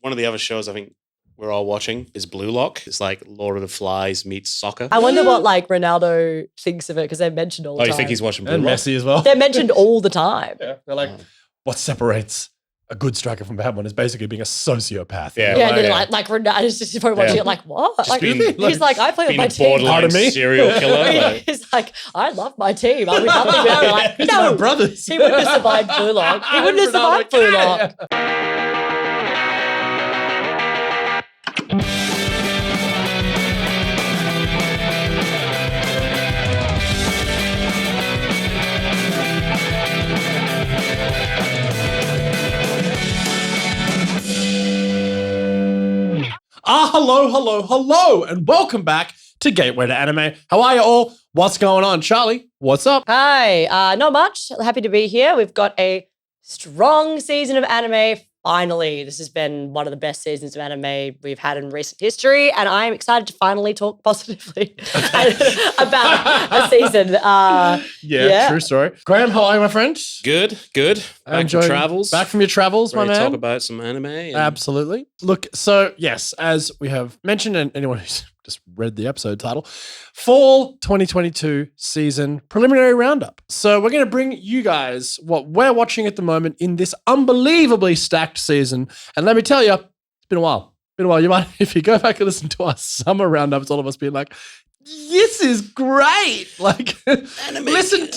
One of the other shows I think we're all watching is Blue Lock. It's like Lord of the Flies meets soccer. I wonder what like Ronaldo thinks of it because they're mentioned all the Oh, time. you think he's watching Blue And Lock? Messi as well. They're mentioned all the time. Yeah, they're like, what separates a good striker from a bad one is basically being a sociopath. Yeah. Yeah, Like, and then like Ronaldo's just probably watching Yeah. it like, what? Just Like, being- he's like, I play with Being my a team. borderline Pardon me? serial killer. Like, He's like, I love my team. I would nothing without it. Like, It's my no, brothers. he wouldn't have survived Blue Lock. He wouldn't have survived Blue Lock. Hello, and welcome back to Gateway to Anime. How are you all? What's going on? Charlie, what's up? Hi, not much. Happy to be here. We've got a strong season of anime. Finally, this has been one of the best seasons of anime we've had in recent history, and I'm excited to finally talk positively about a season. Yeah. True story. Graham, how are you, my friend? good. Back from Enjoying- travels. Back from your travels, my Ready to man. talk about some anime. And Absolutely. Look, so yes, as we have mentioned, and anyone who's just read the episode title, Fall 2022 season preliminary roundup. So we're going to bring you guys what we're watching at the moment in this unbelievably stacked season. And let me tell you, it's been a while. You might, if you go back and listen to our summer roundups, all of us being like, this is great. Like, listen,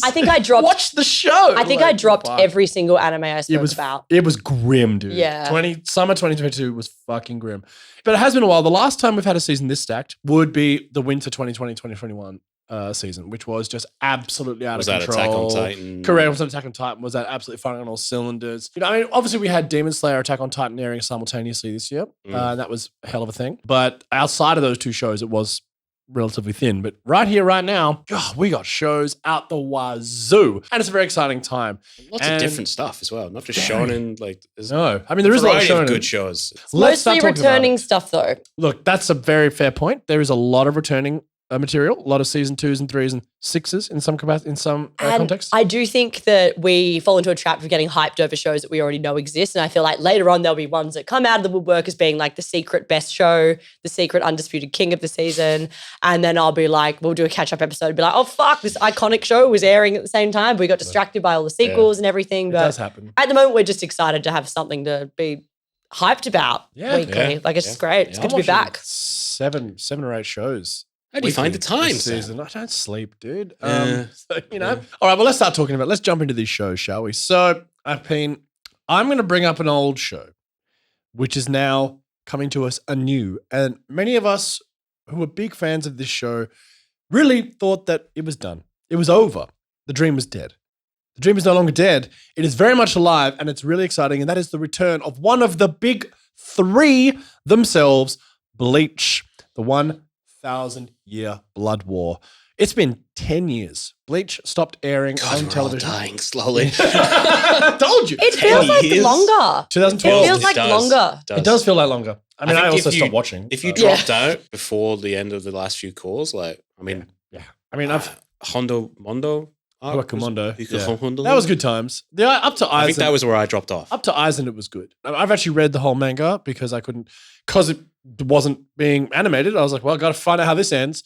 I think I dropped. watch the show. I think Like, I dropped fuck. every single anime I spoke about. It was grim, dude. Yeah. Summer 2022 was fucking grim. But it has been a while. The last time we've had a season this stacked would be the winter 2020-2021 season, which was just absolutely out was of that control. Attack on Titan? Correct. Was that Attack on Titan? Was that absolutely firing on all cylinders? You know, I mean, obviously we had Demon Slayer, Attack on Titan airing simultaneously this year. And that was a hell of a thing. But outside of those two shows, it was relatively thin. But right here, right now, God, we got shows out the wazoo. And it's a very exciting time. Lots of different stuff as well. Not just shonen. Like, there's No, I mean, there is a lot of variety of shonen. good shows. Let's start Mostly talking about returning it. stuff though. Look, that's a very fair point. There is a lot of returning material, a lot of season 2s and 3s and 6s in some And context. I do think that we fall into a trap of getting hyped over shows that we already know exist. And I feel like later on there'll be ones that come out of the woodwork as being like the secret best show, the secret undisputed king of the season. And then I'll be like, we'll do a catch-up episode and be like, oh fuck, this iconic show was airing at the same time. We got distracted by all the sequels and everything. It But does happen. at the moment, we're just excited to have something to be hyped about weekly. Yeah. Like it's just great. It's Yeah. good to be back. Seven or 8 shows. How do you find the weekly time, this Sam? season? I don't sleep, dude. Yeah. So, you know. All right, well, let's start talking about. Let's jump into these shows, shall we? So, I'm going to bring up an old show, which is now coming to us anew, and many of us who were big fans of this show really thought that it was done. It was over. The dream was dead. The dream is no longer dead. It is very much alive, and it's really exciting. And that is the return of one of the big 3 themselves, Bleach, the 1,000-year blood war. It's been 10 years. Bleach stopped airing God, on we're all television. dying slowly. I told you. It feels like years? longer. 2012. It feels like longer. It does feel like longer. I mean, I, think also if you- stopped watching. If you so- dropped out before the end of the last few calls, like, I mean, yeah. I mean, I've Hondo Mondo? Hikamondo. Hikamondo? That was good times. Yeah, up to Aizen. I think that was where I dropped off. Up to Aizen, it was good. I've actually read the whole manga because it wasn't being animated. I was like, well, I got to find out how this ends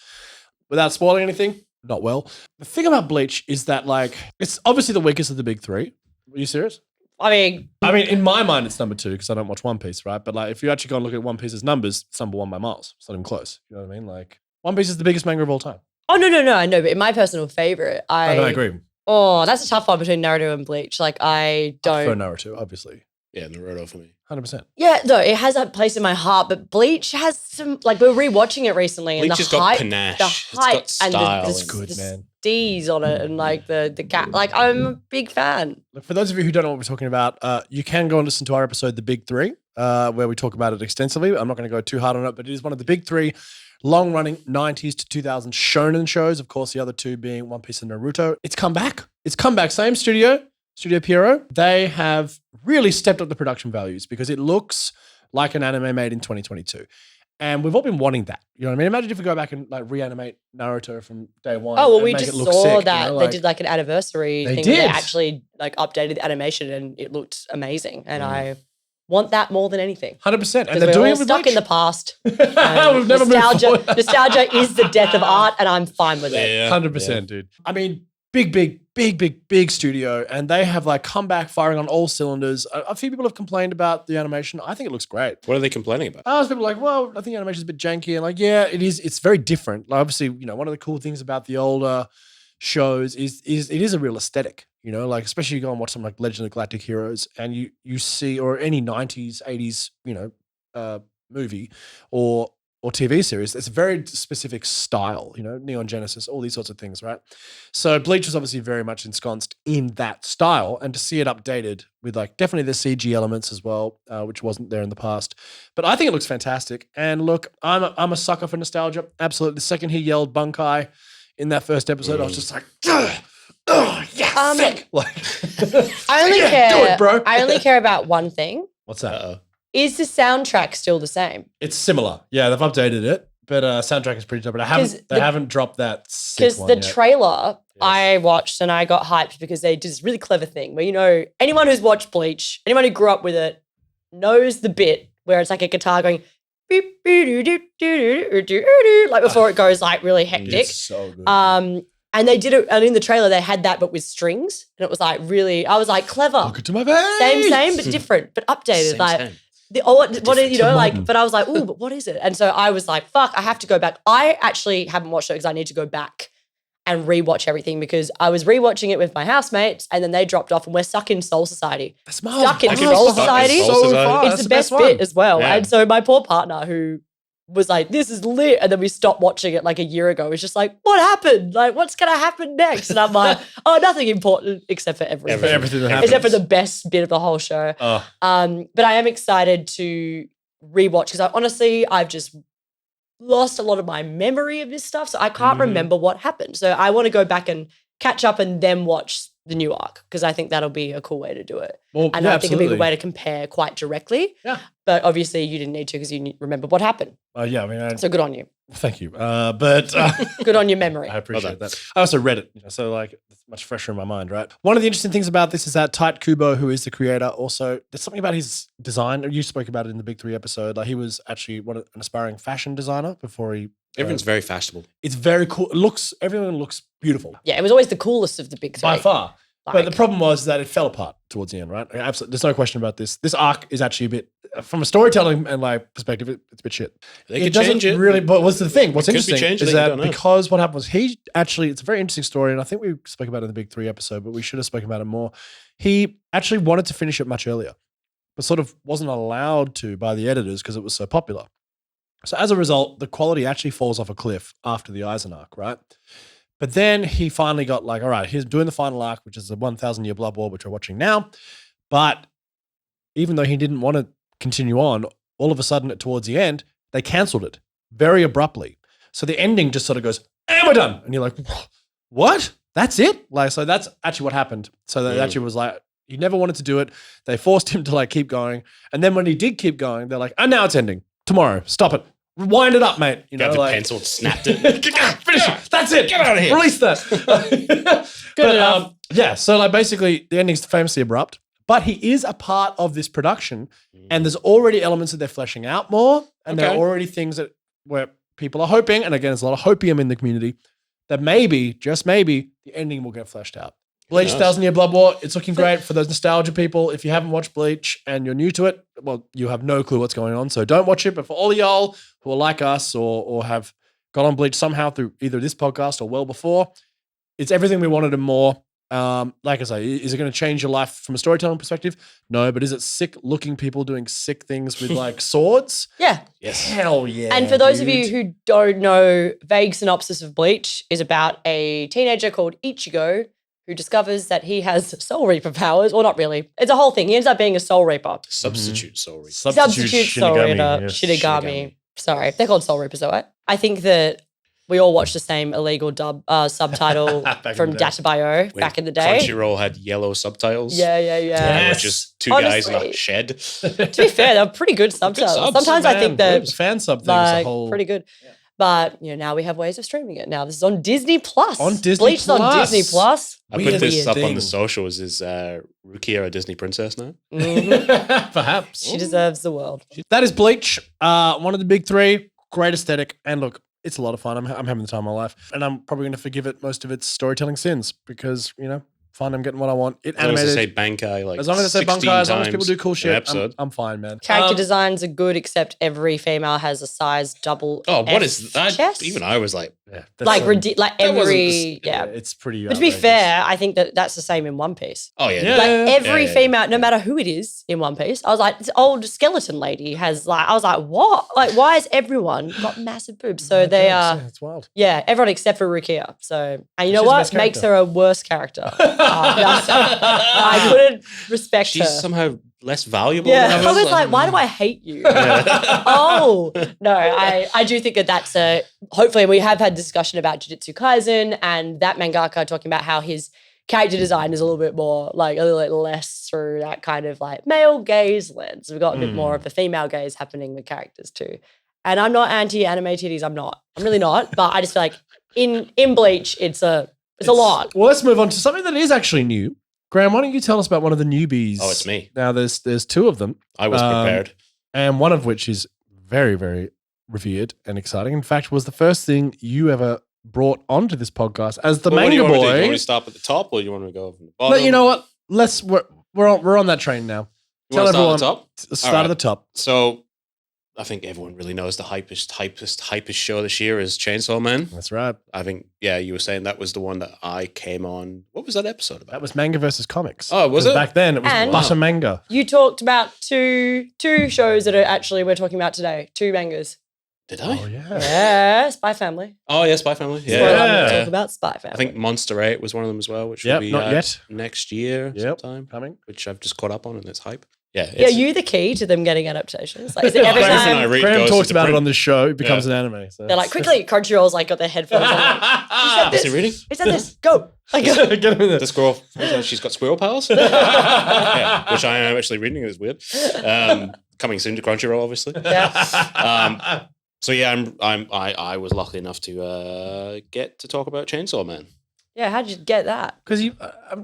without spoiling anything. Not well. The thing about Bleach is that, like, it's obviously the weakest of the big 3. Are you serious? I mean, In my mind, it's number 2 because I don't watch One Piece, right? But like, if you actually go and look at One Piece's numbers, it's number 1 by miles. It's not even close. You know what I mean? Like, One Piece is the biggest manga of all time. oh no, I know, but in my personal favorite, I agree. Oh, that's a tough one between Naruto and Bleach. Like I For don't. Naruto, obviously, Yeah, Naruto for me. 100%. Yeah, no, it has a place in my heart, but Bleach has some. Like we're rewatching it recently, and Bleach the has got hype, panache. the It's hype, got and style. the, It's good, the man. steez on it, and like the cat. Like I'm a big fan. Look, for those of you who don't know what we're talking about, you can go and listen to our episode, The Big 3, where we talk about it extensively. I'm not going to go too hard on it, but it is one of the big 3 long-running 90s to 2000s shonen shows. Of course, the other 2 being One Piece and Naruto. It's come back. Same studio, Studio Pierrot. They have really stepped up the production values because it looks like an anime made in 2022. And we've all been wanting that. You know what I mean? Imagine if we go back and like reanimate Naruto from day 1. Oh well, and we make just it look saw sick, that you know, they did like an anniversary They thing. did. They actually like updated the animation, and it looked amazing. And want that more than anything. 100%. And Because they're we're doing all it with stuck Bleach. in the past. We've never moved forward. Nostalgia is the death of art, and I'm fine with it. Yeah. 100%, dude. I mean, big studio, and they have like come back firing on all cylinders. A few people have complained about the animation. I think it looks great. What are they complaining about? Some people are like, well, I think the animation is a bit janky, and like, yeah, it is. It's very different. Like, obviously, one of the cool things about the older shows is it is a real aesthetic. Like especially you go and watch something like Legend of the Galactic Heroes, and you see, or any 90s, 80s, movie or TV series, it's a very specific style, Neon Genesis, all these sorts of things, right? So Bleach was obviously very much ensconced in that style, and to see it updated with like definitely the CG elements as well, which wasn't there in the past. But I think it looks fantastic. And look, I'm a sucker for nostalgia. Absolutely. The second he yelled Bunkai in that first episode, I was just like, yeah, sick. Like, I only yeah, care. do it, bro. I only care about one thing. What's that? Uh-oh. Is the soundtrack still the same? It's similar. Yeah, they've updated it, but soundtrack is pretty dope. But they haven't dropped that sick Because one the yet. trailer I watched and I got hyped because they did this really clever thing where, anyone who's watched Bleach, anyone who grew up with it knows the bit where it's like a guitar going beep, like before it goes like really hectic. It's so good. And they did it, and in the trailer they had that but with strings, and it was like really, I was like, clever. Look into my face. Same, but different, but updated. Same, like same. what is, modern. but I was like, ooh, but what is it? And so I was like, fuck, I have to go back. I actually haven't watched it because I need to go back and rewatch everything because I was rewatching it with my housemates and then they dropped off and we're stuck in Soul Society. That's Stuck in Stuck in Soul Soul Society. Society. So far. It's That's the best one. bit as well. Yeah. And so my poor partner who was like, this is lit. And then we stopped watching it like a year ago. It's just like, what happened? Like, what's going to happen next? And I'm like, oh, nothing important except for everything. For everything that happens. Except for the best bit of the whole show. Oh. But I am excited to rewatch because I've just lost a lot of my memory of this stuff. So I can't remember what happened. So I want to go back and catch up and then watch the new arc because I think that'll be a cool way to do it. Well, And yeah, I think it'll be a good absolutely. way to compare quite directly. Yeah. But obviously you didn't need to because you remember what happened. Yeah, I mean, So good on you. thank you. But Good on your memory. I appreciate Well that. I also read it, so like it's much fresher in my mind, right? One of the interesting things about this is that Tite Kubo, who is the creator, also there's something about his design. You spoke about it in the Big 3 episode. Like he was actually an aspiring fashion designer before he. Everyone's very fashionable. It's very cool. Everyone looks beautiful Yeah, it was always the coolest of the big three. by far. But Like- the problem was that it fell apart towards the end, right? Absolutely, there's no question about this. This arc is actually a bit, from a storytelling and like perspective, it's a bit shit. They It could doesn't change it. really. But what's the thing? What's It could be interesting changed is that you that don't know. because what happened was he actually, it's a very interesting story, and I think we spoke about it in the Big 3 episode, but we should have spoken about it more. He actually wanted to finish it much earlier, but sort of wasn't allowed to by the editors because it was so popular. So as a result, the quality actually falls off a cliff after the Eisen arc, right? But then he finally got like, all right, he's doing the final arc, which is the 1,000 Year Blood War, which we're watching now. But even though he didn't want to continue on, all of a sudden towards the end, they cancelled it very abruptly. So the ending just sort of goes, and we're done. And you're like, what? That's it? Like, so that's actually what happened. So that actually was like, he never wanted to do it. They forced him to like keep going. And then when he did keep going, they're like, and now it's ending. Tomorrow. Stop it. Wind it up, mate. You know, Got the like, pencil, snapped it. finish it. That's it. Get out of here. Release that. Good enough. Yeah. So like basically the ending's famously abrupt, but he is a part of this production and there's already elements that they're fleshing out more. And there are Okay. already things that where people are hoping, and again, there's a lot of hopium in the community, that maybe, just maybe, the ending will get fleshed out. Bleach, knows? 1,000 Year Blood War, it's looking great for those nostalgia people. If you haven't watched Bleach and you're new to it, well, you have no clue what's going on, so don't watch it. But for all of y'all who are like us or have got on Bleach somehow through either this podcast or well before, it's everything we wanted and more. Like I say, is it going to change your life from a storytelling perspective? No, but is it sick looking people doing sick things with like swords? Yeah. Yes. Hell yeah. And for those of you dude. who don't know, vague synopsis of Bleach is about a teenager called Ichigo who discovers that he has Soul Reaper powers. Well, not really. It's a whole thing. He ends up being a Soul Reaper. Substitute, sorry. Substitute Soul Shinigami, Reaper. yes. Shinigami. Shinigami. Sorry. They're called Soul Reapers, though, right? I think that we all watched the same illegal subtitle Back in from the day. Databio When back in the day. Crunchyroll had yellow subtitles. Yeah. And it Yes. was just two guys in Honestly. a shed. To be fair, they're pretty good subtitles. subs, Sometimes I Man, think they're those fan sub things like a whole pretty good. But now we have ways of streaming it. Now this is on Disney Plus. On Disney Bleach is on Plus. Disney Plus. I Weird put this up on thing. the socials. Is Rukia a Disney princess now? Mhm. Perhaps. She deserves the world. That is Bleach, one of the big three. Great aesthetic. And look, it's a lot of fun. I'm having the time of my life. And I'm probably going to forgive it most of its storytelling sins because, fine, I'm getting what I want. It As long as animated. they say Bankai, like As long as they say 16 bunkai, as long as people times do cool an shit, episode. I'm fine, man. Character designs are good, except every female has a size double. Oh, what F is that? chest? Even I was like, Yeah, like that wasn't every it's pretty. But to be outrageous. fair, I think that's the same in One Piece. oh yeah, Yeah. Like every yeah, female, no matter who it is in One Piece, I was like, this old skeleton lady has I was like, what? Like, why has everyone got massive boobs? So they are, It's wild. yeah, everyone except for Rukia. So, and you know She's the what? best Makes character. her a worse character. I couldn't respect she's her. somehow less valuable. Yeah, than I others. was like, why do I hate you? Yeah. Oh, no, I do think that's hopefully we have had discussion about Jujutsu Kaisen and that mangaka talking about how his character design is a little bit more like a little bit less through that kind of like male gaze lens. We've got a bit more of the female gaze happening with characters too. And I'm not anti-anime titties. I'm really not. But I just feel like in Bleach, it's a lot. Well, let's move on to something that is actually new. Graham, why don't you tell us about one of the newbies? Oh, it's me. Now, there's two of them, I was prepared. and one of which is very, very revered and exciting. In fact, was the first thing you ever brought onto this podcast as the Well, what do manga you want to do? Do you boy. want to stop at the top, or do you want to go from the bottom? But you know what? We're on that train now. You want to Tell start at the top? Start All at right. the top. So, I think everyone really knows the hypest show this year is Chainsaw Man. That's right. I think, yeah, you were saying that was the one that I came on. What was that episode about? That was manga versus comics. Oh, was 'Cause it? Back then, it was And- butter manga. You talked about two shows that are actually we're talking about today. Two mangas. Did I? Oh yeah. Yeah, Spy Family. Oh, yeah, Spy Family. Spoiler, I'm Yeah. gonna talk about Spy Family. I think Monster 8 was one of them as well, which Yep, will be not yet. next year Yep. sometime, Coming. which I've just caught up on and it's hype. Yeah. Yeah, it's- you the key to them getting adaptations. Like, is it every Graham and I time read Graham goes talks to about it print. on this show. It becomes an anime. So. they're like, quickly, Crunchyroll's like got their headphones on. Like, Is he reading? Is that this? Go. Like, Get him in there. The squirrel. She's got squirrel powers. Yeah, which I am actually reading. It's weird. Coming soon to Crunchyroll, obviously. yeah. So yeah, I was lucky enough to get to talk about Chainsaw Man. Yeah, how'd you get that? Because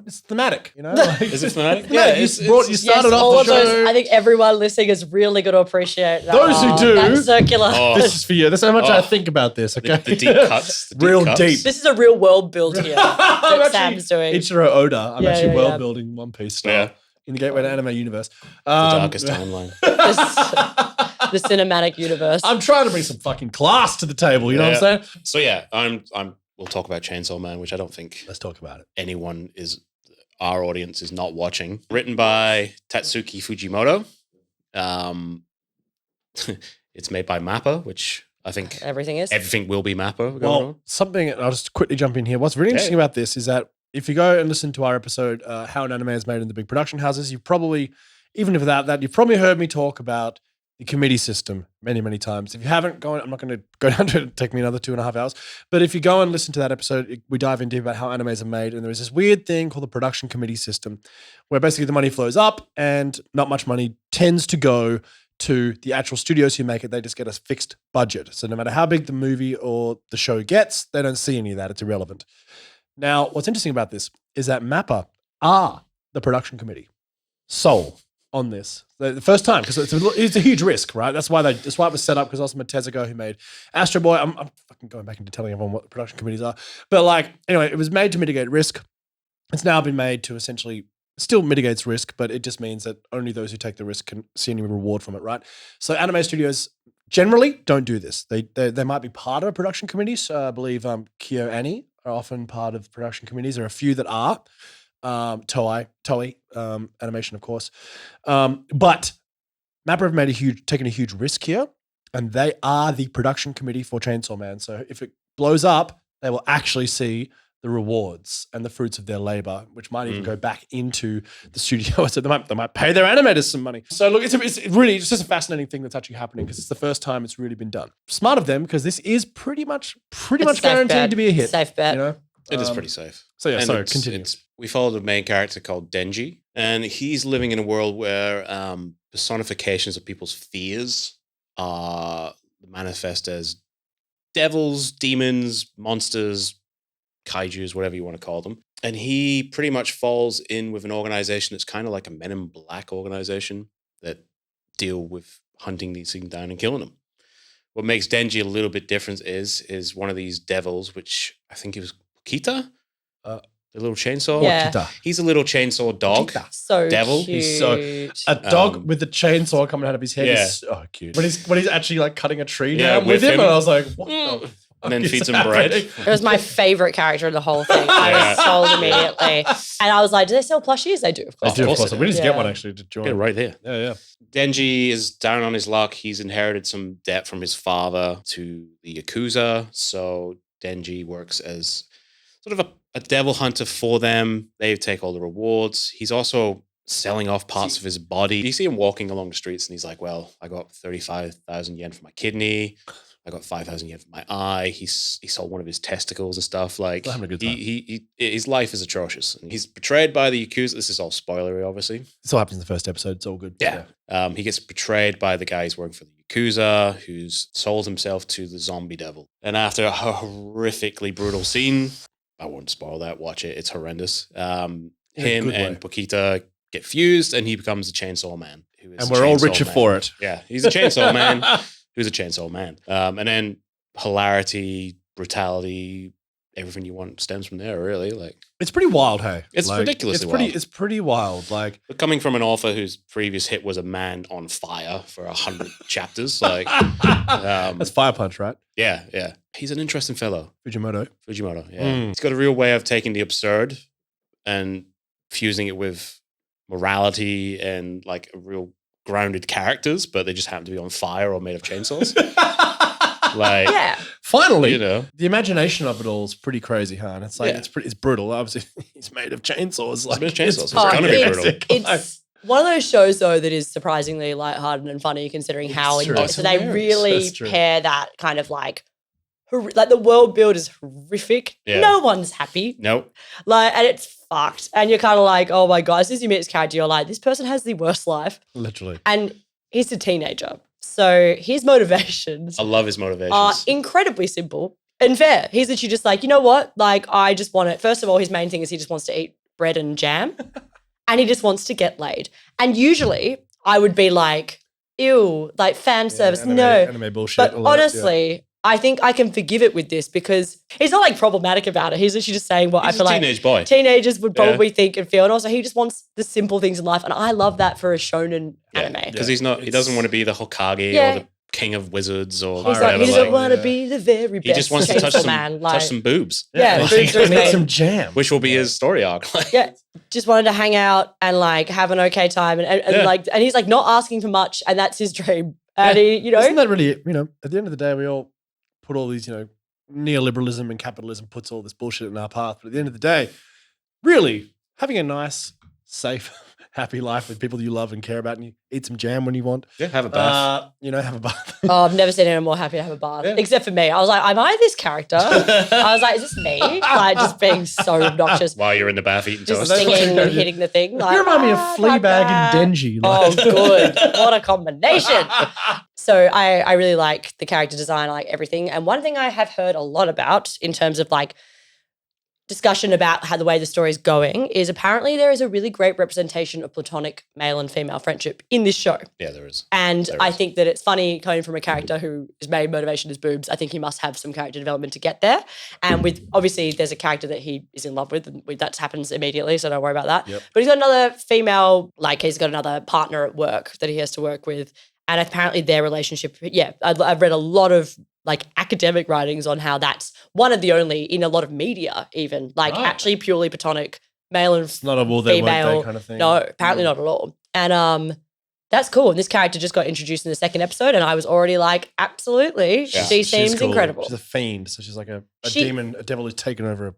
it's thematic, you know. Like, Is it thematic? Yeah, you started all off of the show. those. I think everyone listening is really going to appreciate that. Those who do- That circular. Oh. This is for you. That's how much Oh. I think about this. Okay, The deep cuts. The deep Real cuts. deep. This is a real world build here I'm that Sam's doing. Ichiro Oda. I'm Yeah, actually yeah, world yeah. building One Piece style Yeah. in the Gateway to Anime universe. The darkest timeline. the cinematic universe. I'm trying to bring some fucking class to the table. You know what I'm saying? So yeah, we'll talk about Chainsaw Man, which I don't think Let's talk about it. anyone our audience is not watching. Written by Tatsuki Fujimoto. It's made by Mappa, which I think Everything is. everything will be Mappa. going Well, on. something I'll just quickly jump in here. What's really interesting about this is that if you go and listen to our episode, How an Anime is Made in the Big Production Houses, you've probably, even without that, you've probably heard me talk about the committee system many, many times. If you haven't gone, I'm not going to go down to it. It'll take me another 2.5 hours. But if you go and listen to that episode, we dive into about how animes are made. And there is this weird thing called the production committee system where basically the money flows up and not much money tends to go to the actual studios who make it. They just get a fixed budget. So no matter how big the movie or the show gets, they don't see any of that. It's irrelevant. Now, what's interesting about this is that Mappa are the production committee sole on this. The first time, because it's a huge risk, right? That's why it was set up, because Osamu Tezuka, who made Astro Boy, I'm fucking going back into telling everyone what the production committees are. But anyway, it was made to mitigate risk. It's now been made to essentially still mitigates risk, but it just means that only those who take the risk can see any reward from it, right? So anime studios generally don't do this. They might be part of a production committee. So I believe Kyo are often part of production committees. There are a few that are. Toei animation, of course. But Mappa have taken a huge risk here, and they are the production committee for Chainsaw Man. So if it blows up, they will actually see the rewards and the fruits of their labor, which might even go back into the studio. So they might pay their animators some money. So look, it's just a fascinating thing that's actually happening, because it's the first time it's really been done. Smart of them, because this is pretty much guaranteed to be a hit. Safe bet. You know? It is pretty safe. So yeah, And sorry, continue. we follow the main character called Denji, and he's living in a world where personifications of people's fears are manifest as devils, demons, monsters, kaijus, whatever you want to call them. And he pretty much falls in with an organization that's kind of like a Men in Black organization that deal with hunting these things down and killing them. What makes Denji a little bit different is one of these devils, which I think it was Kita, the little chainsaw. Yeah. He's a little chainsaw dog. So Devil. cute. He's a dog with the chainsaw coming out of his head. Yeah. Is so cute. When he's actually like cutting a tree Yeah, down with with him, him. and I was like, what the And then fuck feeds is him bread. happening? It was my favorite character in the whole thing. I was sold immediately. And I was like, do they sell plushies? They do, of They course. do, of course course. they We need to do. get Yeah. one actually to join. Yeah, right there. Yeah. Denji is down on his luck. He's inherited some debt from his father to the Yakuza. So Denji works as sort of a devil hunter for them. They take all the rewards. He's also selling off parts of his body. You see him walking along the streets and he's like, well, I got 35,000 yen for my kidney. I got 5,000 yen for my eye. He sold one of his testicles and stuff. Like, Still having a good time. his life is atrocious. And he's betrayed by the Yakuza. This is all spoilery, obviously. This all happens in the first episode. It's all good. Yeah. He gets betrayed by the guy who's working for the Yakuza, who's sold himself to the zombie devil. And after a horrifically brutal scene, I won't spoil that. Watch it. It's horrendous. Him good and way. Pokita get fused, and he becomes a chainsaw man. And we're all richer for it. Yeah, he's a chainsaw man. Who's a chainsaw man. And then hilarity, brutality, everything you want stems from there, really. Like, It's pretty wild, hey. It's ridiculously it's pretty, wild. It's pretty wild. Like, but coming from an author whose previous hit was a man on fire for 100 chapters, like, that's Fire Punch, right? yeah. He's an interesting fellow. Fujimoto. Fujimoto, yeah. He's got a real way of taking the absurd and fusing it with morality and like a real grounded characters, but they just happen to be on fire or made of chainsaws. Like, Yeah. Finally, you know, the imagination of it all is pretty crazy, huh? And it's like Yeah. it's brutal. Obviously, he's made of chainsaws. Like, made of chainsaws. It's gonna be fantastic. brutal. It's one of those shows, though, that is surprisingly lighthearted and funny considering how It's true. intense. It's So they hilarious. really That's true. pair that kind of like the world build is horrific. Yeah. No one's happy. Nope. Like, and it's fucked. And you're kind of like, oh my God, as soon as you meet this character, you're like, this person has the worst life. literally. And he's a teenager. So his motivations I love his motivations. are incredibly simple and fair. He's literally just like, you know what? Like, I just want it. First of all, his main thing is he just wants to eat bread and jam and he just wants to get laid. And usually I would be like, ew, like fan service. Anime bullshit. But honestly, I think I can forgive it with this because he's not like problematic about it. He's literally just saying what He's I feel a like teenage boy. teenagers would probably think and feel. And also he just wants the simple things in life. And I love that for a shonen anime. Because he doesn't want to be the Hokage Yeah. or the king of wizards or He's like, whatever. he doesn't Like, want to be the very best he just wants to touch chainsaw some, man. Like, boobs, Yeah, Like, boobs are I need great. some jam. which will be his story arc. Like, yeah, just wanted to hang out and like have an okay time. And Yeah. like, and he's like not asking for much. And that's his dream. And he, you know, Isn't that really, at the end of the day, we all put all these, neoliberalism and capitalism puts all this bullshit in our path. But at the end of the day, really having a nice, safe, happy life with people that you love and care about, and you eat some jam when you want. yeah, have a bath. Have a bath. oh, I've never seen anyone more happy to have a bath, Yeah. except for me. I was like, am I this character? I was like, is this me? Like just being so obnoxious, While you're in the bath eating just toast. singing, hitting the thing. Like, you remind me of "Ah, Fleabag da, da." and Denji. Oh, Like. good. What a combination. So I really like the character design, I like everything. And one thing I have heard a lot about in terms of like discussion about how the way the story is going is apparently there is a really great representation of platonic male and female friendship in this show. Yeah, there is. And There I is. think that it's funny coming from a character whose main motivation is boobs. I think he must have some character development to get there. And with obviously there's a character that he is in love with, and that happens immediately, so don't worry about that. Yep. But he's got another female, like he's got another partner at work that he has to work with. And apparently their relationship, I've read a lot of like academic writings on how that's one of the only, in a lot of media even, like Right. actually purely platonic male and It's not a will they, won't female. they kind of thing. No, apparently not at all. And that's cool. And this character just got introduced in the second episode, and I was already like, absolutely, Yeah. she She's seems cool. incredible. She's a fiend, so she's like a She- demon, a devil who's taken over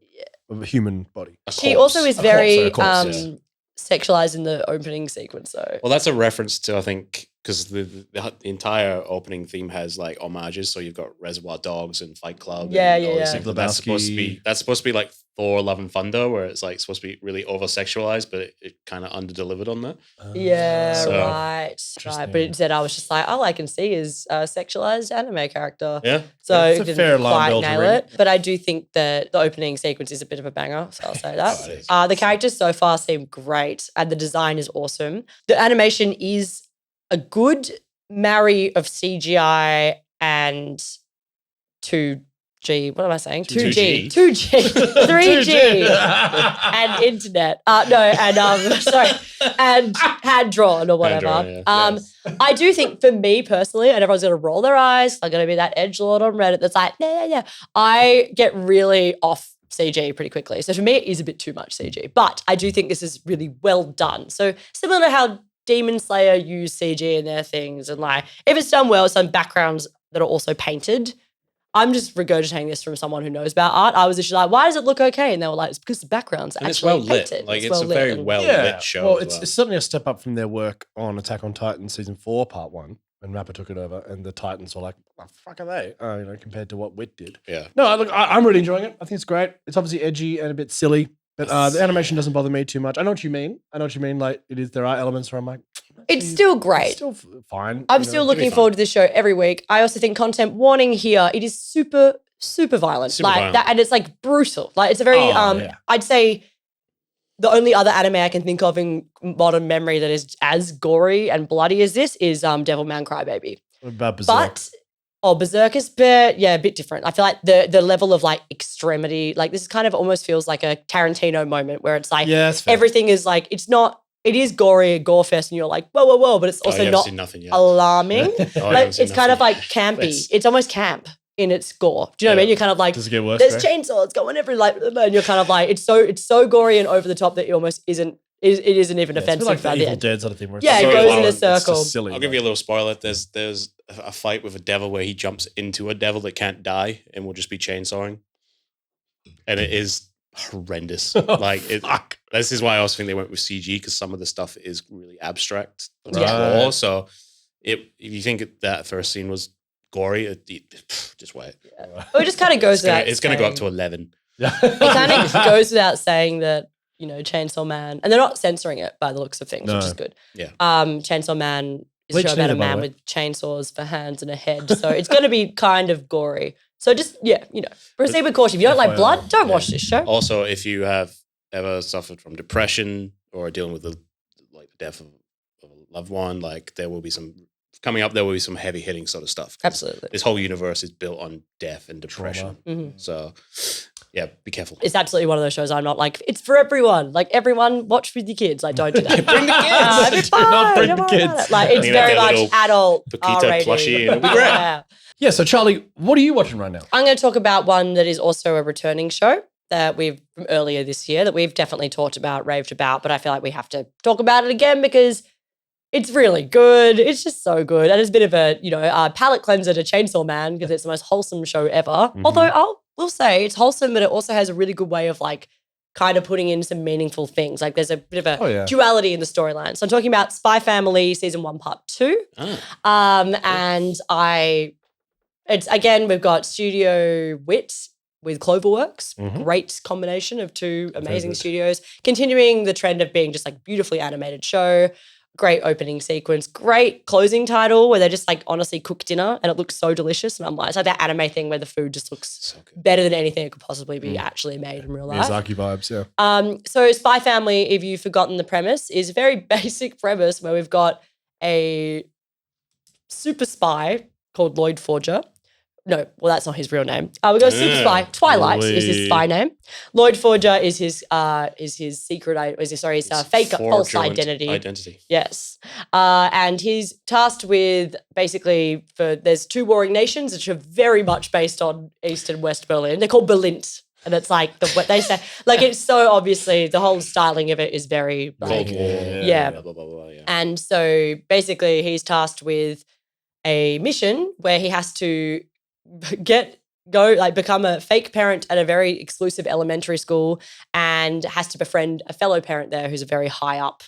a human body. A She corpse. also is A very corpse, yeah. sexualized in the opening sequence, though. Well, that's a reference to, I think, because the entire opening theme has like homages. So you've got Reservoir Dogs and Fight Club. Yeah, and all yeah, these yeah. things. But that's supposed to be like Thor: Love and Thunder, where it's like supposed to be really over sexualized, but it kind of under delivered on that. Yeah, So- right. But instead, I was just like, all I can see is a sexualized anime character. Yeah, So It's it a didn't fair line quite bell to nail ring. it. But I do think that the opening sequence is a bit of a banger, so I'll say that. Oh, it is. The characters so far seem great, and the design is awesome. The animation is a good marry of CGI and 2G. What am I saying? 2G. 2G. 3G. And internet. And hand drawn or whatever. Hand-drawn, yeah. Yes. I do think for me personally, and everyone's gonna roll their eyes, I'm gonna be that edgelord on Reddit that's like, yeah. I get really off CG pretty quickly. So for me, it is a bit too much CG. But I do think this is really well done. So similar to how Demon Slayer use CG in their things, and like if it's done well, some backgrounds that are also painted. I'm just regurgitating this from someone who knows about art. I was just like, why does it look okay? And they were like, it's because the background's And it's actually well lit. painted. Like it's well a very lit and- well Yeah, lit show. well, as it's certainly a step up from their work on Attack on Titan season 4, part 1, when Mappa took it over, and the Titans were like, "What the fuck are they?" Compared to what Wit did. Yeah. No, I'm really enjoying it. I think it's great. It's obviously edgy and a bit silly, but the animation doesn't bother me too much. I know what you mean. Like it is. There are elements where I'm like, It's still great. It's still fine. I'm still looking forward to this show every week. I also think content warning here, it is super violent. Super violent. That, and it's like brutal. Like it's a very yeah. I'd say the only other anime I can think of in modern memory that is as gory and bloody as this is Devilman Crybaby. What about Berserk? Berserk is a bit different. I feel like the level of like extremity, like this is kind of almost feels like a Tarantino moment where it's like Yeah, that's fair. everything is like, it is gory, a gore fest, and you're like, whoa, but it's also not seen nothing yet. alarming. I haven't Like seen it's kind of nothing. like campy. Yes. It's almost camp in its gore. Do you know what I mean? You're kind of like, Does it get worse? there's Greg? chainsaws going every like, and you're kind of like, it's so gory and over the top that it almost isn't. It isn't even Yeah, it's a bit offensive like the by the Evil end. Dead sort of thing. Where it's Yeah, so it goes in a violent, it's just circle. silly. I'll give you a little spoiler. There's a fight with a devil where he jumps into a devil that can't die and will just be chainsawing, and it is horrendous. Like it. Fuck. This is why I also think they went with CG, because some of the stuff is really abstract, and Yeah. raw. So if you think that first scene was gory, just wait. Well, it just kind of goes without It's going to go up to saying. 11. Yeah. It kind of goes without saying that, Chainsaw Man, and they're not censoring it by the looks of things, No. which is good. Yeah. Chainsaw Man is Bleach a show about neither, a by the man way. with chainsaws for hands and a head, so it's going to be kind of gory. So just proceed with caution. If you don't like FYI, blood, don't yeah. watch this show. Also, if you have ever suffered from depression or are dealing with the death of a loved one, like there will be some heavy hitting sort of stuff. 'Cause Absolutely. This whole universe is built on death and depression. Mhm. So, yeah, be careful. It's absolutely one of those shows I'm not like, it's for everyone. Like, everyone watch with your kids. Like, don't do that. Bring the kids. It's fine, Not bring don't the worry about kids. it. Like, it's Bring like very a much little adult. Paquita R-rated. plushie and it'll be great. Yeah. Yeah, so Charlie, what are you watching right now? I'm going to talk about one that is also a returning show that we've from earlier this year that we've definitely talked about, raved about, but I feel like we have to talk about it again because it's really good. It's just so good. And it's a bit of a palate cleanser to Chainsaw Man because it's the most wholesome show ever. Mhm. Although we'll say it's wholesome, but it also has a really good way of like kind of putting in some meaningful things. Like there's a bit of a duality in the storyline. So I'm talking about Spy Family season 1, part 2. And it's again, we've got Studio Wit with Cloverworks. Mhm. Great combination of two amazing good. studios. Continuing the trend of being just like beautifully animated show. Great opening sequence. Great closing title where they just like honestly cook dinner and it looks so delicious. And I'm like, it's like that anime thing where the food just looks So good. better than anything it could possibly be actually made in real life. Miyazaki vibes, yeah. So Spy Family, if you've forgotten the premise, is a very basic premise where we've got a super spy called Lloyd Forger. No, well, that's not his real name. We got a super spy. Twilight is his spy name. Lloyd Forger is his secret. His fake false Fraudulent identity. Yes, and he's tasked with basically there's two warring nations which are very much based on East and West Berlin. They're called Berlint. And it's like what they say, like it's so obviously the whole styling of it is very like, Cold War. yeah. Blah, blah, blah, blah, yeah. And so basically he's tasked with a mission where he has to become a fake parent at a very exclusive elementary school and has to befriend a fellow parent there who's a very high up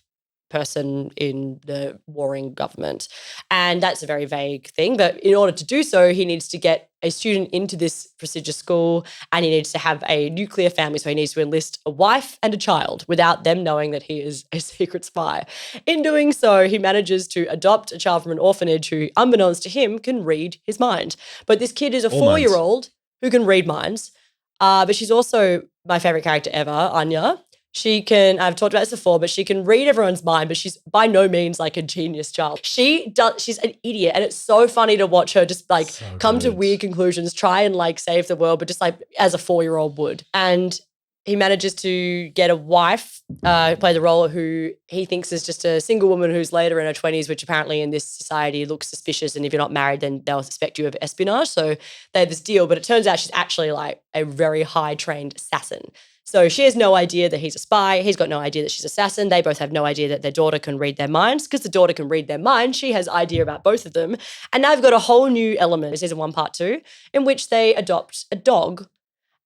person in the warring government. And that's a very vague thing. But in order to do so, he needs to get a student into this prestigious school, and he needs to have a nuclear family. So he needs to enlist a wife and a child without them knowing that he is a secret spy. In doing so, he manages to adopt a child from an orphanage who, unbeknownst to him, can read his mind. But this kid is a 4-year-old who can read minds. But she's also my favorite character ever, Anya. She can, I've talked about this before, but she can read everyone's mind, but she's by no means like a genius child. She's an idiot. And it's so funny to watch her just like come to weird conclusions, try and like save the world, but just like as a 4-year-old would. And he manages to get a wife, play the role who he thinks is just a single woman who's later in her 20s, which apparently in this society looks suspicious. And if you're not married, then they'll suspect you of espionage. So they have this deal, but it turns out she's actually like a very high trained assassin. So she has no idea that he's a spy. He's got no idea that she's an assassin. They both have no idea that their daughter can read their minds. Because the daughter can read their mind, she has idea about both of them. And now they've got a whole new element in season 1, part 2, in which they adopt a dog,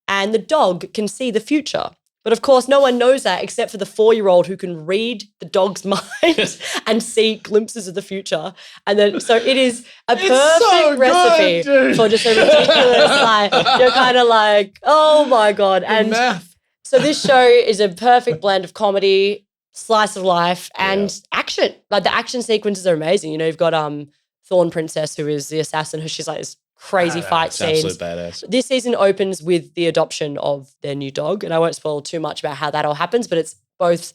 and the dog can see the future. But of course, no one knows that except for the 4-year-old who can read the dog's mind and see glimpses of the future. And then, so it is a perfect recipe for just a ridiculous, like, you're kind of like, oh my God. And so this show is a perfect blend of comedy, slice of life, and action. Like the action sequences are amazing. You know, you've got Thorn Princess, who is the assassin, who she's like this crazy fight scenes. Absolute badass. This season opens with the adoption of their new dog, and I won't spoil too much about how that all happens, but it's both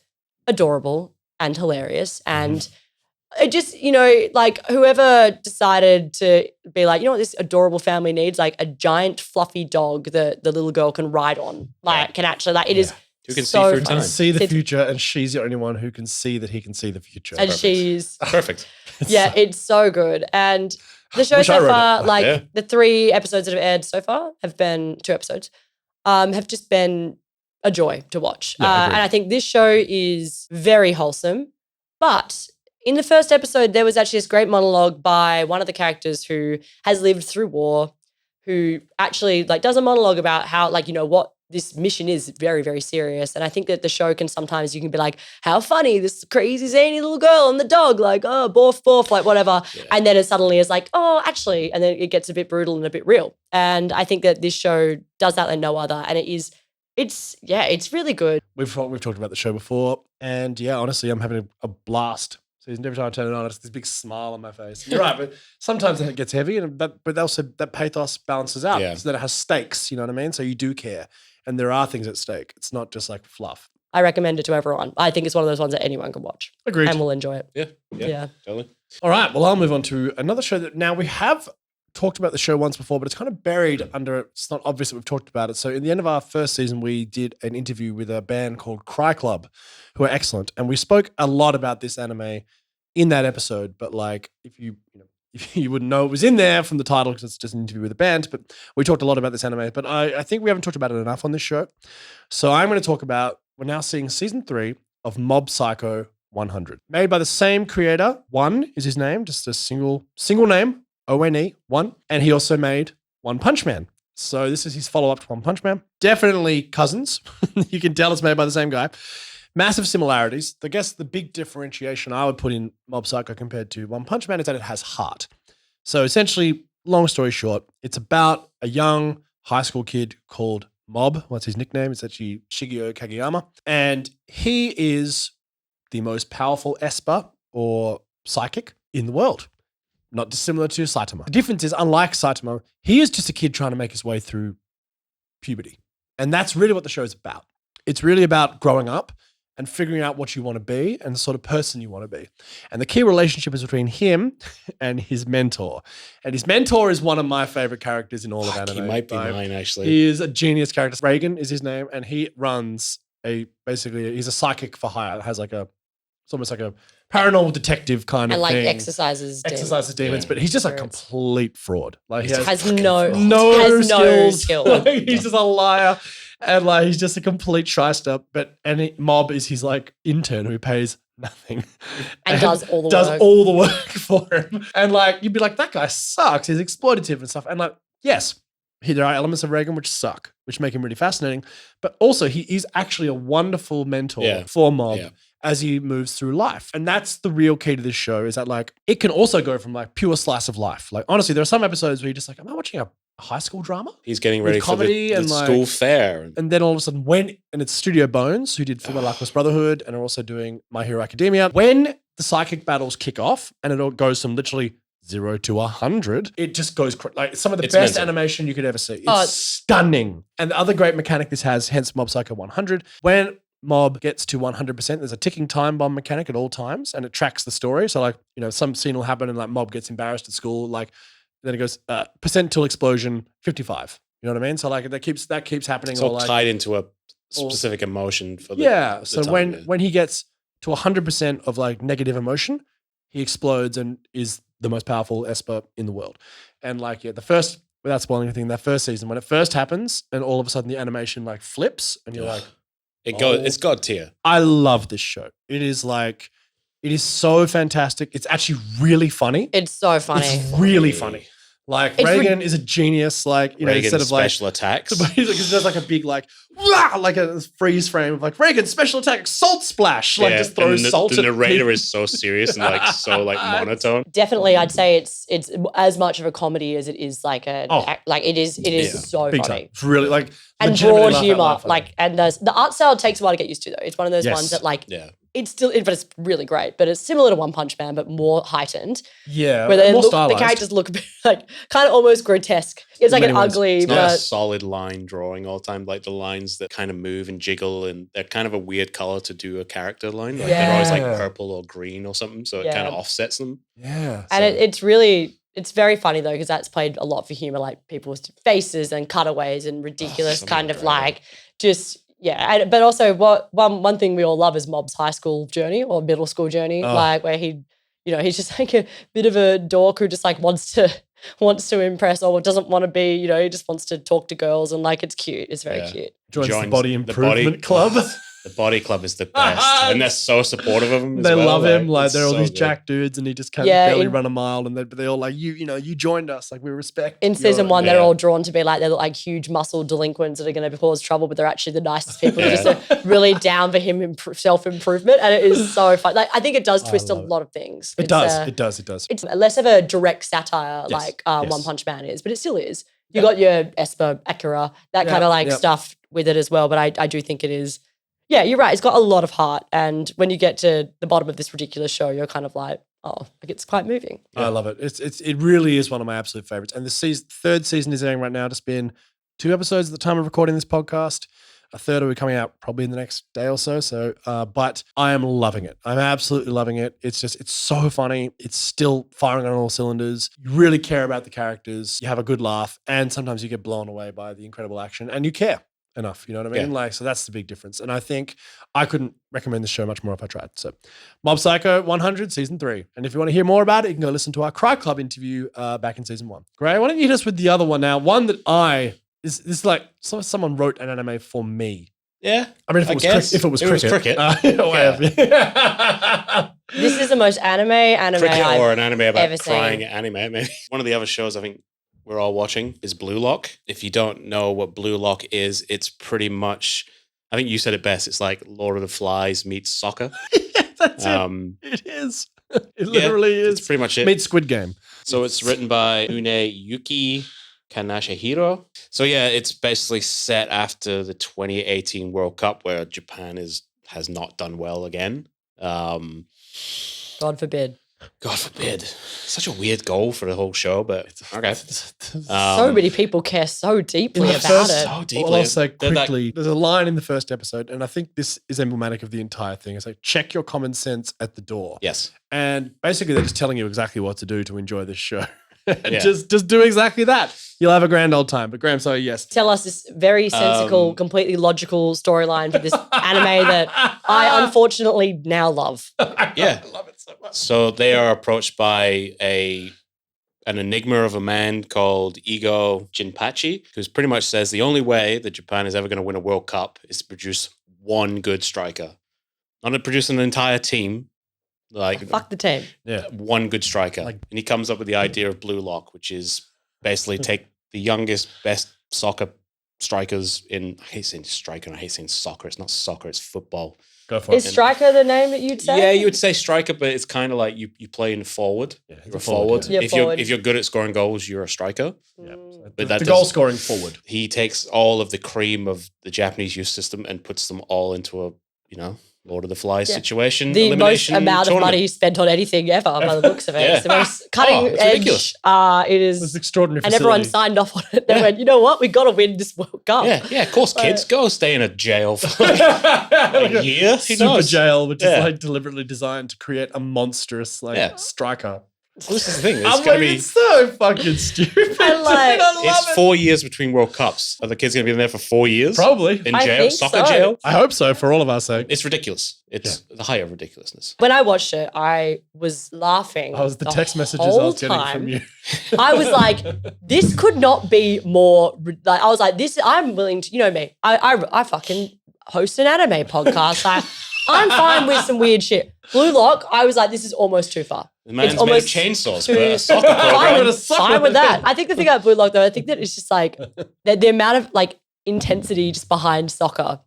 adorable and hilarious. And it just, you know, like whoever decided to be like, you know what this adorable family needs? Like a giant fluffy dog that the little girl can ride on. Like can actually, like it is Who can so see through fun. time. See the future, and she's the only one who can see that he can see the future. And she's Perfect. yeah, it's so good. And the show Wish I so wrote far, it. like the 3 episodes that have aired so far have been 2 episodes, have just been a joy to watch. And I think this show is very wholesome. But in the first episode, there was actually this great monologue by one of the characters who has lived through war, who actually like does a monologue about how, like, you know, what this mission is very, very serious. And I think that the show can sometimes, you can be like, how funny, this crazy zany little girl and the dog, like, oh, borf, borf, like whatever. Yeah. And then it suddenly is like, oh, actually, and then it gets a bit brutal and a bit real. And I think that this show does that like no other. And it's really good. We've talked about the show before, and yeah, honestly, I'm having a blast. So every time I turn it on, it's this big smile on my face. You're right, but sometimes it gets heavy, but also that pathos balances out so that it has stakes, you know what I mean? So you do care, and there are things at stake. It's not just like fluff. I recommend it to everyone. I think it's one of those ones that anyone can watch. Agreed. And will enjoy it. Yeah, totally. All right, well, I'll move on to another show that now we have talked about the show once before, but it's kind of buried under, it's not obvious that we've talked about it. So in the end of our first season, we did an interview with a band called Cry Club, who are excellent. And we spoke a lot about this anime in that episode, but like if you wouldn't know it was in there from the title because it's just an interview with a band, but we talked a lot about this anime, but I think we haven't talked about it enough on this show. So I'm going to talk about, we're now seeing season 3 of Mob Psycho 100, made by the same creator. One is his name, just a single name, ONE, One. And he also made One Punch Man. So this is his follow-up to One Punch Man. Definitely cousins. You can tell it's made by the same guy. Massive similarities. I guess the big differentiation I would put in Mob Psycho compared to One Punch Man is that it has heart. So essentially, long story short, it's about a young high school kid called Mob. What's his nickname? It's actually Shigeo Kageyama. And he is the most powerful Esper or psychic in the world. Not dissimilar to Saitama. The difference is, unlike Saitama, he is just a kid trying to make his way through puberty. And that's really what the show's about. It's really about growing up and figuring out what you want to be and the sort of person you want to be. And the key relationship is between him and his mentor. And his mentor is one of my favorite characters in all of anime. He might be mine, actually. He is a genius character. Reagan is his name, and he runs he's a psychic for hire. It has like it's almost like a paranormal detective kind of thing. And like exercises demons, but he's just a complete fraud. Like he has no skills. Like, he's just a liar. And like he's just a complete shyster, Mob is his like intern who pays nothing and does all the work for him. And like you'd be like, that guy sucks. He's exploitative and stuff. And like, yes, there are elements of Reagan which suck, which make him really fascinating. But also he is actually a wonderful mentor for Mob. Yeah. as he moves through life. And that's the real key to this show, is that like it can also go from like pure slice of life. Like honestly, there are some episodes where you're just like, am I watching a high school drama? He's getting With ready for comedy the and, like- school fair. And then all of a sudden and it's Studio Bones, who did Fullmetal Alchemist Brotherhood and are also doing My Hero Academia. When the psychic battles kick off and it all goes from literally 0 to 100, it just goes like some of the It's best mental. animation you could ever see. It's Oh, stunning. And the other great mechanic this has, hence Mob Psycho 100, when Mob gets to 100%, there's a ticking time bomb mechanic at all times, and it tracks the story. So like, some scene will happen and like Mob gets embarrassed at school, like then it goes percent till explosion 55. You know what I mean? So like that keeps happening. It's all like, tied into a specific emotion for the yeah. So time, when he gets to 100% of like negative emotion, he explodes and is the most powerful Esper in the world. And like, the first, without spoiling anything, that first season, when it first happens and all of a sudden the animation like flips and you're like, it's God tier. I love this show. It is so fantastic. It's actually really funny. It's so funny. It's really funny. Like It's Reagan is a genius. Like, Reagan's instead of like special attacks. but he does like a big like "Wah!" like a freeze frame of like Reagan special attack salt splash. Like just throws and salt the at narrator people. is so serious and like so like monotone. Definitely, I'd say it's as much of a comedy as it is like it is Yeah. so Big funny. time. It's really like And legitimately broad laugh out humor, loud funny. like, and the art style takes a while to get used to though. It's one of those Yes. ones that like Yeah. it's still, but it's really great. But it's similar to One Punch Man, but more heightened. yeah, Where more the stylized. characters look a bit like kind of almost grotesque. It's like In an many ways. ugly, It's not a but solid line drawing all the time. Like the lines that kind of move and jiggle, and they're kind of a weird color to do a character line. Like they're always like Yeah. purple or green or something, so it Yeah. kind of offsets them. Yeah, and it's very funny though because that's played a lot for humor, like people's faces and cutaways and ridiculous some kind of of the writing. like just. Yeah, but also one thing we all love is Mob's high school journey or middle school journey, Oh. like where he's just like a bit of a dork who just like wants to impress or doesn't want to be, he just wants to talk to girls and like it's cute. It's very Yeah. cute. joins the Joins Body Improvement Club. The Body Club is the best, and they're so supportive of him. As They well. love him. Like it's they're all so these good. jack dudes, and he just can't Yeah, barely in- run a mile. And they all like you joined us. Like we respect. In your- season one, they're yeah. all drawn to be like they're like huge muscle delinquents that are going to cause trouble, but they're actually the nicest people. Yeah. Just really down for him self improvement, and it is so fun. Like I think it does I twist a love it. lot of things. It It's, does. It does. It's less of a direct satire Yes, like yes. One Punch Man is, but it still is. You got your Esper, Akira, that kind of like yeah. stuff with it as well. But I do think it is. Yeah, you're right. It's got a lot of heart, and when you get to the bottom of this ridiculous show, you're kind of like, oh, like it's quite moving. I love it. It really is one of my absolute favorites. And the third season is airing right now. Just been 2 episodes at the time of recording this podcast. A third will be coming out probably in the next day or so. So, but I am loving it. I'm absolutely loving it. It's so funny. It's still firing on all cylinders. You really care about the characters. You have a good laugh, and sometimes you get blown away by the incredible action, and you care enough. You know what I mean? Yeah. Like, so that's the big difference. And I think I couldn't recommend this show much more if I tried. So, Mob Psycho 100 season 3. And if you want to hear more about it, you can go listen to our Cry Club interview back in season 1. Gray, why don't you hit us with the other one now? One that this is like someone wrote an anime for me. Yeah, I mean, if it was cricket. This is the most anime cricket I've or an anime about ever seen. crying anime. Maybe one of the other shows I think we're all watching is Blue Lock. If you don't know what Blue Lock is, it's pretty much. I think you said it best. It's like Lord of the Flies meets soccer. Yeah, that's it is. It literally is. It's pretty much it. Meet Squid Game. So it's written by Une Yuki Kanashihiro. So yeah, it's basically set after the 2018 World Cup where Japan has not done well again. God forbid. God forbid. Such a weird goal for the whole show, but okay. So many people care so deeply In the about first- it. So deeply. Well, I'll say They're that- quickly, there's a line in the first episode, and I think this is emblematic of the entire thing. It's like, check your common sense at the door. Yes. And basically, they're just telling you exactly what to do to enjoy this show. Yeah. Just do exactly that. You'll have a grand old time. But Graham, sorry, yes. Tell us this very sensible, completely logical storyline for this anime that I unfortunately now love. Yeah. I love it so much. So they are approached by an enigma of a man called Igo Jinpachi, who pretty much says the only way that Japan is ever going to win a World Cup is to produce one good striker. Not to produce an entire team, like Fuck the team. Yeah. one good striker. Like- and he comes up with the idea of Blue Lock, which is basically take the youngest, best soccer strikers in. I hate saying striker and I hate saying soccer. It's not soccer. It's football. Go for Is it. striker the name that you'd say? Yeah, you would say striker, but it's kind of like you play in forward. Yeah, You're a forward. yeah. If you're good at scoring goals, you're a striker. Yeah. But The goal scoring forward. He takes all of the cream of the Japanese youth system and puts them all into a Lord of the Flies situation. The most elimination amount of tournament. money spent on anything ever by the looks of it. Yeah. It's the most cutting it's edge. ridiculous. It It was is. extraordinary And facility. everyone signed off on it. They went, you know what? We got to win this World Cup. Yeah, of course, kids. Go stay in a jail for like a year. Who Super knows? jail, which is Yeah. like deliberately designed to create a monstrous striker. So this is the thing. It's I'm going to like, be. it's so fucking stupid. I like- dude, I love It's it. 4 years between World Cups. Are the kids going to be in there for 4 years? Probably. In I jail, think soccer so. jail. I hope so for all of our sake. It's ridiculous. It's the height of ridiculousness. When I watched it, I was laughing. I was the text messages I whole was getting time. from you. I was like, this could not be more. Like, I was like, this. I'm willing to. You know me. I fucking host an anime podcast. I'm fine with some weird shit. Blue Lock. I was like, this is almost too far. The man's It's made of almost chainsaws too- for a soccer Fine program. with, fine with that. I think the thing about Blue Lock, though, I think that it's just like the amount of like intensity just behind soccer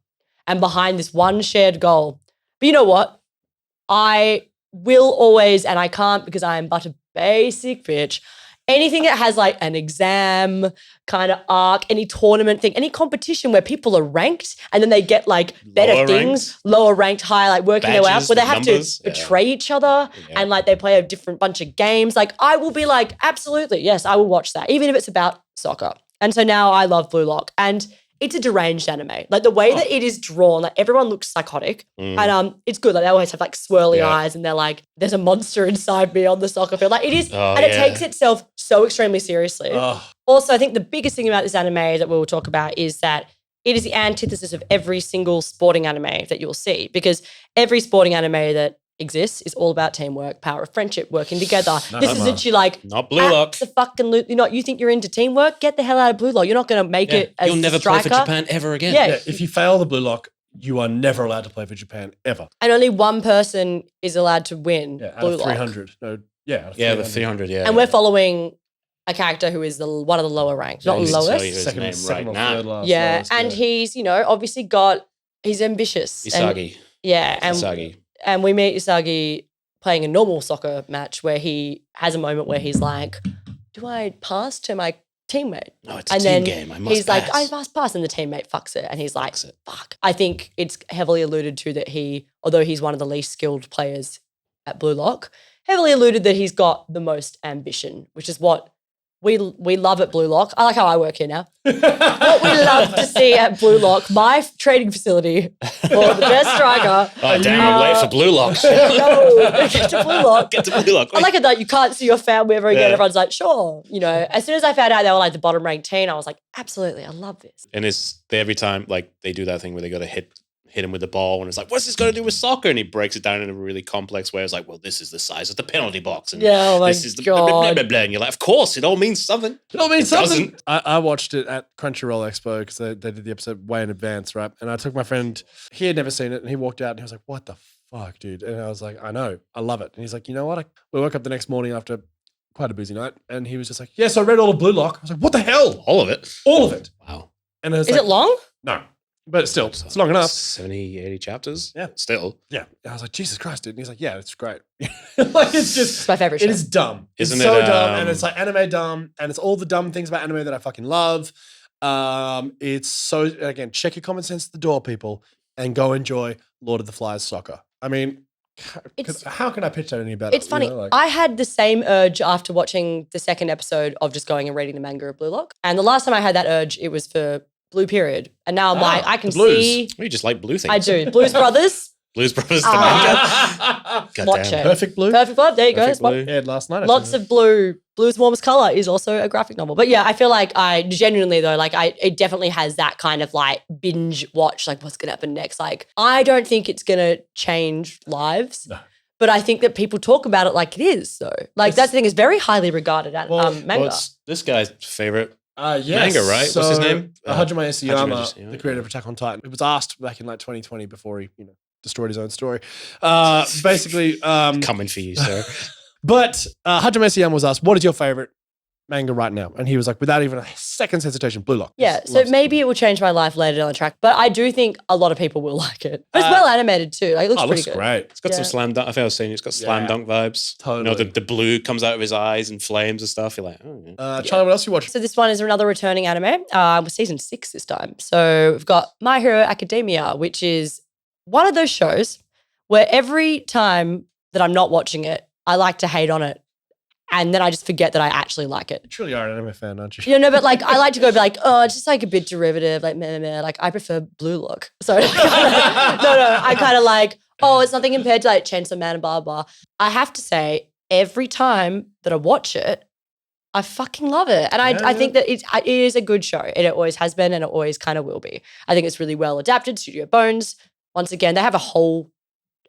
and behind this one shared goal. But you know what? I will always, and I can't because I am but a basic bitch. Anything that has like an exam kind of arc, any tournament thing, any competition where people are ranked and then they get like better Lower things, ranked. lower ranked, higher, like working their way up, Badges where they with have numbers. to Yeah. betray each other Yeah. and like they play a different bunch of games. Like I will be like, absolutely, yes, I will watch that, even if it's about soccer. And so now I love Blue Lock. And it's a deranged anime. Like the way that it is drawn, like everyone looks psychotic. Mm. And it's good. Like they always have like swirly Yeah. eyes and they're like, there's a monster inside me on the soccer field. Like it is, Oh, and it yeah. takes itself so extremely seriously. Oh, Also, I think the biggest thing about this anime that we'll talk about is that it is the antithesis of every single sporting anime that you'll see, because every sporting anime that exists is all about teamwork, power of friendship, working together. This is literally like Not Blue Lock. absolutely not. You think you're into teamwork? Get the hell out of Blue Lock. You're not going to make it as You'll never a striker. play for Japan ever again. Yeah. yeah, if you fail the Blue Lock, you are never allowed to play for Japan ever. And only one person is allowed to win Yeah, out Blue of Lock. 300. No, yeah, out of Yeah, the 300, yeah. And we're following a character who is one of the lower ranked, not I need to tell lowest. you his second, name second right or now. third last. Yeah, lowest, and he's, obviously he's ambitious. And, Isagi. yeah, Isagi. and we meet Isagi playing a normal soccer match where he has a moment where he's like, do I pass to my teammate? No, it's a And team then game. I must He's like, I pass. must pass, and the teammate fucks it. And he's like, Fucks it. fuck. I think it's heavily alluded to that although he's one of the least skilled players at Blue Lock, heavily alluded that he's got the most ambition, which is what we love at Blue Lock. I like how I work here now. What we love to see at Blue Lock, my training facility for the best striker. Oh, damn, I'm late for Blue Lock. No, get to Blue Lock. Get to Blue Lock. I like it that you can't see your family ever again. Yeah. Everyone's like, sure. As soon as I found out they were like the bottom ranked team, I was like, absolutely, I love this. And every time, like, they do that thing where they got to hit him with the ball, and it's like, what's this got to do with soccer? And he breaks it down in a really complex way. It's like, well, this is the size of the penalty box, and Yeah, oh my this is the blah, blah, blah, God. blah, blah. And you're like, of course, it all means something. It all means It something. doesn't. I watched it at Crunchyroll Expo because they did the episode way in advance, right? And I took my friend, he had never seen it, and he walked out and he was like, what the fuck, dude? And I was like, I know, I love it. And he's like, you know what? We woke up the next morning after quite a busy night, and he was just like, yes, I read all of Blue Lock. I was like, what the hell? All of it. All of it. Wow. And I was Is like, it long? no, but still, it's long enough. 70, 80 chapters. Yeah. Still. Yeah. And I was like, Jesus Christ, dude. And he's like, yeah, it's great. Like, it's just, It's my favorite show. it is dumb. Isn't it's so it, dumb. And it's like anime dumb. And it's all the dumb things about anime that I fucking love. It's so, again, check your common sense at the door, people, and go enjoy Lord of the Flies soccer. I mean, how can I pitch that any better? It's funny. You know, like- I had the same urge after watching the second episode of just going and reading the manga of Blue Lock. And the last time I had that urge, it was for Blue Period. And now I'm like, I can the Blues. see. You just like blue things. I do. Blues Brothers. Blues Brothers to Ah. manga. Watch Goddamn. it. Perfect Blue. Perfect Blood. There you Perfect go. Blue. Yeah, last night. Lots of blue. Blue's Warmest Color is also a graphic novel. But yeah, I feel like I genuinely though, like it definitely has that kind of like binge watch, like what's going to happen next. Like I don't think it's going to change lives. No. But I think that people talk about it like it is though. Like that's the thing, it's very highly regarded at manga. Well, it's this guy's favorite. Yes. Manga, right? What's his name? Hajime Hajime Isayama, Isayama. the creator of Attack on Titan. It was asked back in like 2020 before he, destroyed his own story. Basically, Coming for you, sir. but Hajime Isayama was asked, what is your favorite manga right now. And he was like, without even a second's hesitation, Blue Lock. Yeah, Just so loves it. maybe it will change my life later down the track. But I do think a lot of people will like it. It's well animated too. Like, it looks Oh, it pretty looks good. great. It's got some slam dunk. I think I was saying it's got slam dunk vibes. Totally. You know, the blue comes out of his eyes and flames and stuff. You're like, oh, yeah. Charlie, what else are you watching? So this one is another returning anime. With season 6 this time. So we've got My Hero Academia, which is one of those shows where every time that I'm not watching it, I like to hate on it. And then I just forget that I actually like it. You truly are an anime fan, aren't you? You know, but like I like to go be like, oh, it's just like a bit derivative, like meh, meh, meh. Like I prefer Blue Lock. So I kind of like, oh, it's nothing compared to like Chainsaw Man and blah, blah. I have to say, every time that I watch it, I fucking love it. And I think that it is a good show. And it always has been and it always kind of will be. I think it's really well adapted. Studio Bones, once again, they have a whole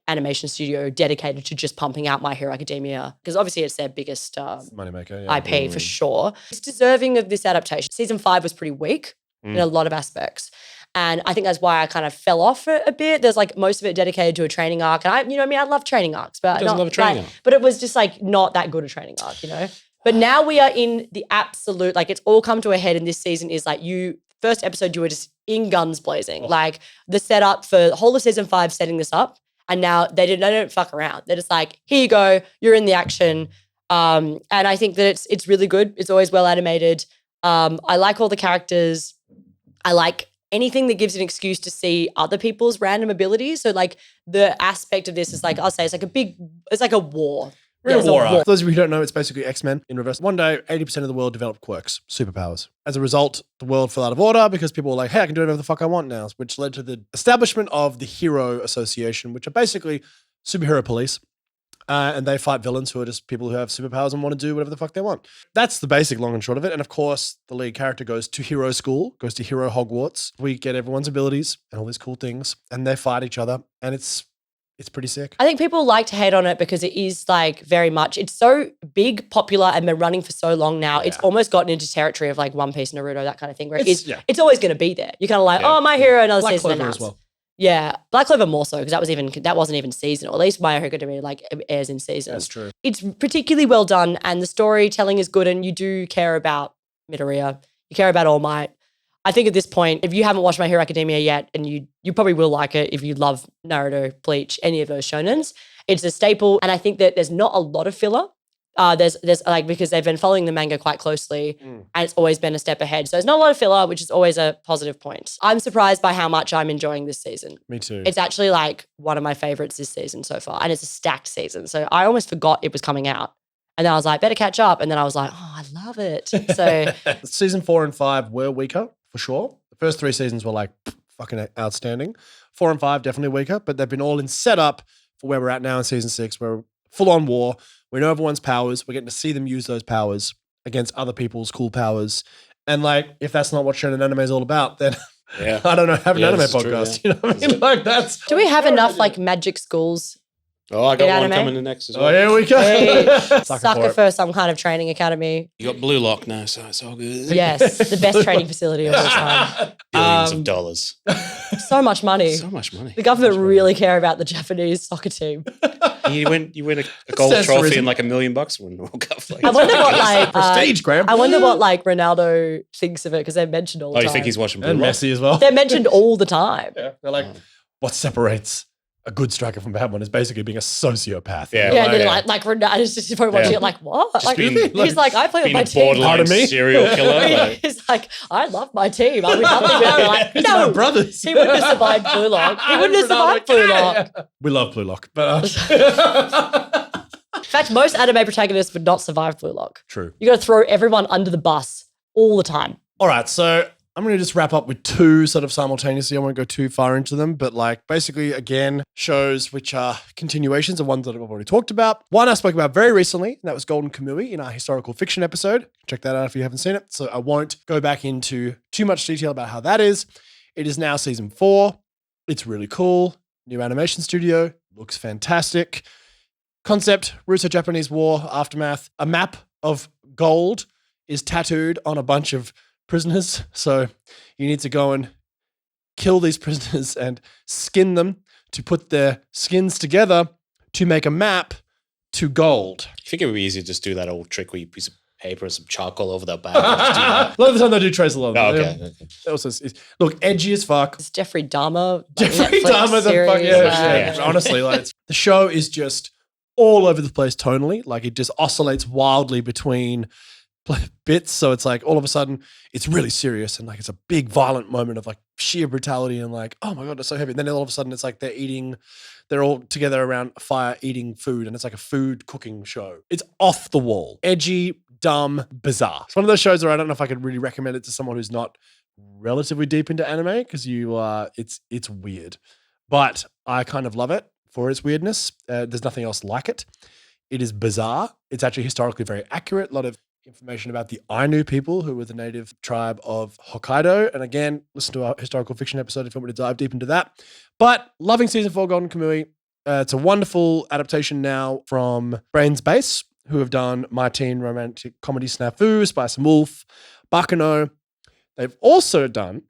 animation studio dedicated to just pumping out My Hero Academia because obviously it's their biggest Moneymaker, yeah. IP for sure. It's deserving of this adaptation. Season 5 was pretty weak in a lot of aspects. And I think that's why I kind of fell off it a bit. There's like most of it dedicated to a training arc. And I love training arcs, but Who doesn't love a training arc? But it was just like not that good a training arc, you know? But now we are in the absolute, like it's all come to a head in this season is like first episode, you were just in guns blazing. Like the setup for the whole of season 5 setting this up. And now they don't fuck around. They're just like, here you go, you're in the action. And I think that it's really good. It's always well animated. I like all the characters. I like anything that gives an excuse to see other people's random abilities. So like the aspect of this is like, I'll say it's like a war. Real There's a war arc. For those of you who don't know, it's basically X-Men in reverse. One day, 80% of the world developed quirks, superpowers. As a result, the world fell out of order because people were like, hey, I can do whatever the fuck I want now, which led to the establishment of the Hero Association, which are basically superhero police. And they fight villains who are just people who have superpowers and want to do whatever the fuck they want. That's the basic long and short of it. And of course, the lead character goes to Hero School, goes to Hero Hogwarts. We get everyone's abilities and all these cool things, and they fight each other. And it's pretty sick. I think people like to hate on it because it is like very much, it's so big, popular, and been running for so long now. It's almost gotten into territory of like One Piece, Naruto, that kind of thing, where it's always going to be there. You're kind of like, oh, My Hero, another Black season Clover announced. as well. Yeah, Black Clover more so because that wasn't even seasonal. At least My Hero Academia like airs in seasons. That's true. It's particularly well done and the storytelling is good and you do care about Midoriya. You care about All Might. I think at this point, if you haven't watched My Hero Academia yet, and you probably will like it if you love Naruto, Bleach, any of those shonens, it's a staple. And I think that there's not a lot of filler. There's like, because they've been following the manga quite closely and it's always been a step ahead. So there's not a lot of filler, which is always a positive point. I'm surprised by how much I'm enjoying this season. Me too. It's actually like one of my favorites this season so far. And it's a stacked season. So I almost forgot it was coming out. And then I was like, better catch up. And then I was like, oh, I love it. So Season 4 and 5 were weaker, for sure. The first 3 seasons were like fucking outstanding. 4 and 5 definitely weaker, but they've been all in setup for where we're at now in season 6. We're full on war. We know everyone's powers. We're getting to see them use those powers against other people's cool powers. And like, if that's not what shonen anime is all about, then I don't know, have an anime podcast. True, You know what I mean? Like that's. do we have enough like magic schools? Oh, I got In one anime? coming in next as well. Oh, here we go. Hey, Sucker Sucker for for some kind of training academy. You got Blue Lock now, so it's all good. Yes, the best training facility of all time. Billions of dollars. So much money. So much money. The government really care about the Japanese soccer team. You win a gold Says trophy tourism. and like $1 million when the World Cup. Like, I wonder what like Prestige, Graham. I wonder what like Ronaldo thinks of it because they're mentioned all the Oh, time. you think he's watching Blue and Lock? Messi as well. They're mentioned all the time. Yeah. They're like, what separates a good striker from a bad one is basically being a sociopath. Yeah. Yeah, Like- and then like Ronaldo's just probably watching it like what? Like, being- he's like, I play with Being my a team. borderline Pardon me? serial killer. Like, He's like, I love my team. I would nothing with it. Like, These are my no, brothers. he wouldn't have survived Blue Lock. He wouldn't have survived Blue Lock. We love Blue Lock, but In fact, most anime protagonists would not survive Blue Lock. true. You got to throw everyone under the bus all the time. All right, so I'm going to just wrap up with 2 sort of simultaneously. I won't go too far into them, but like basically, again, shows which are continuations of ones that I've already talked about. One I spoke about very recently, and that was Golden Kamuy in our historical fiction episode. Check that out if you haven't seen it. So I won't go back into too much detail about how that is. It is now season 4. It's really cool. New animation studio. Looks fantastic. Concept, Russo-Japanese War, aftermath. A map of gold is tattooed on a bunch of prisoners. So you need to go and kill these prisoners and skin them to put their skins together to make a map to gold. you think it would be easier to just do that old trick where you paper and some charcoal over their back. And just do that. A lot of the time they do trace a lot. Oh, okay. That also look, edgy as fuck. It's Jeffrey Dahmer. Jeffrey Dahmer's a fucking series, honestly, like the show is just all over the place tonally. Like it just oscillates wildly between bits. So it's like all of a sudden it's really serious and like it's a big violent moment of like sheer brutality and like, oh my God, it's so heavy. And then all of a sudden it's like they're all together around a fire eating food and it's like a food cooking show. It's off the wall, edgy, dumb, bizarre. It's one of those shows where I don't know if I could really recommend it to someone who's not relatively deep into anime because it's weird. But I kind of love it for its weirdness. There's nothing else like it. It is bizarre. It's actually historically very accurate. A lot of information about the Ainu people who were the native tribe of Hokkaido. And again, listen to our historical fiction episode if you want me to dive deep into that. But loving season 4 Golden Kamuy. It's a wonderful adaptation now from Brains Base, who have done My Teen Romantic Comedy Snafu, Spice and Wolf, Baccano. They've also done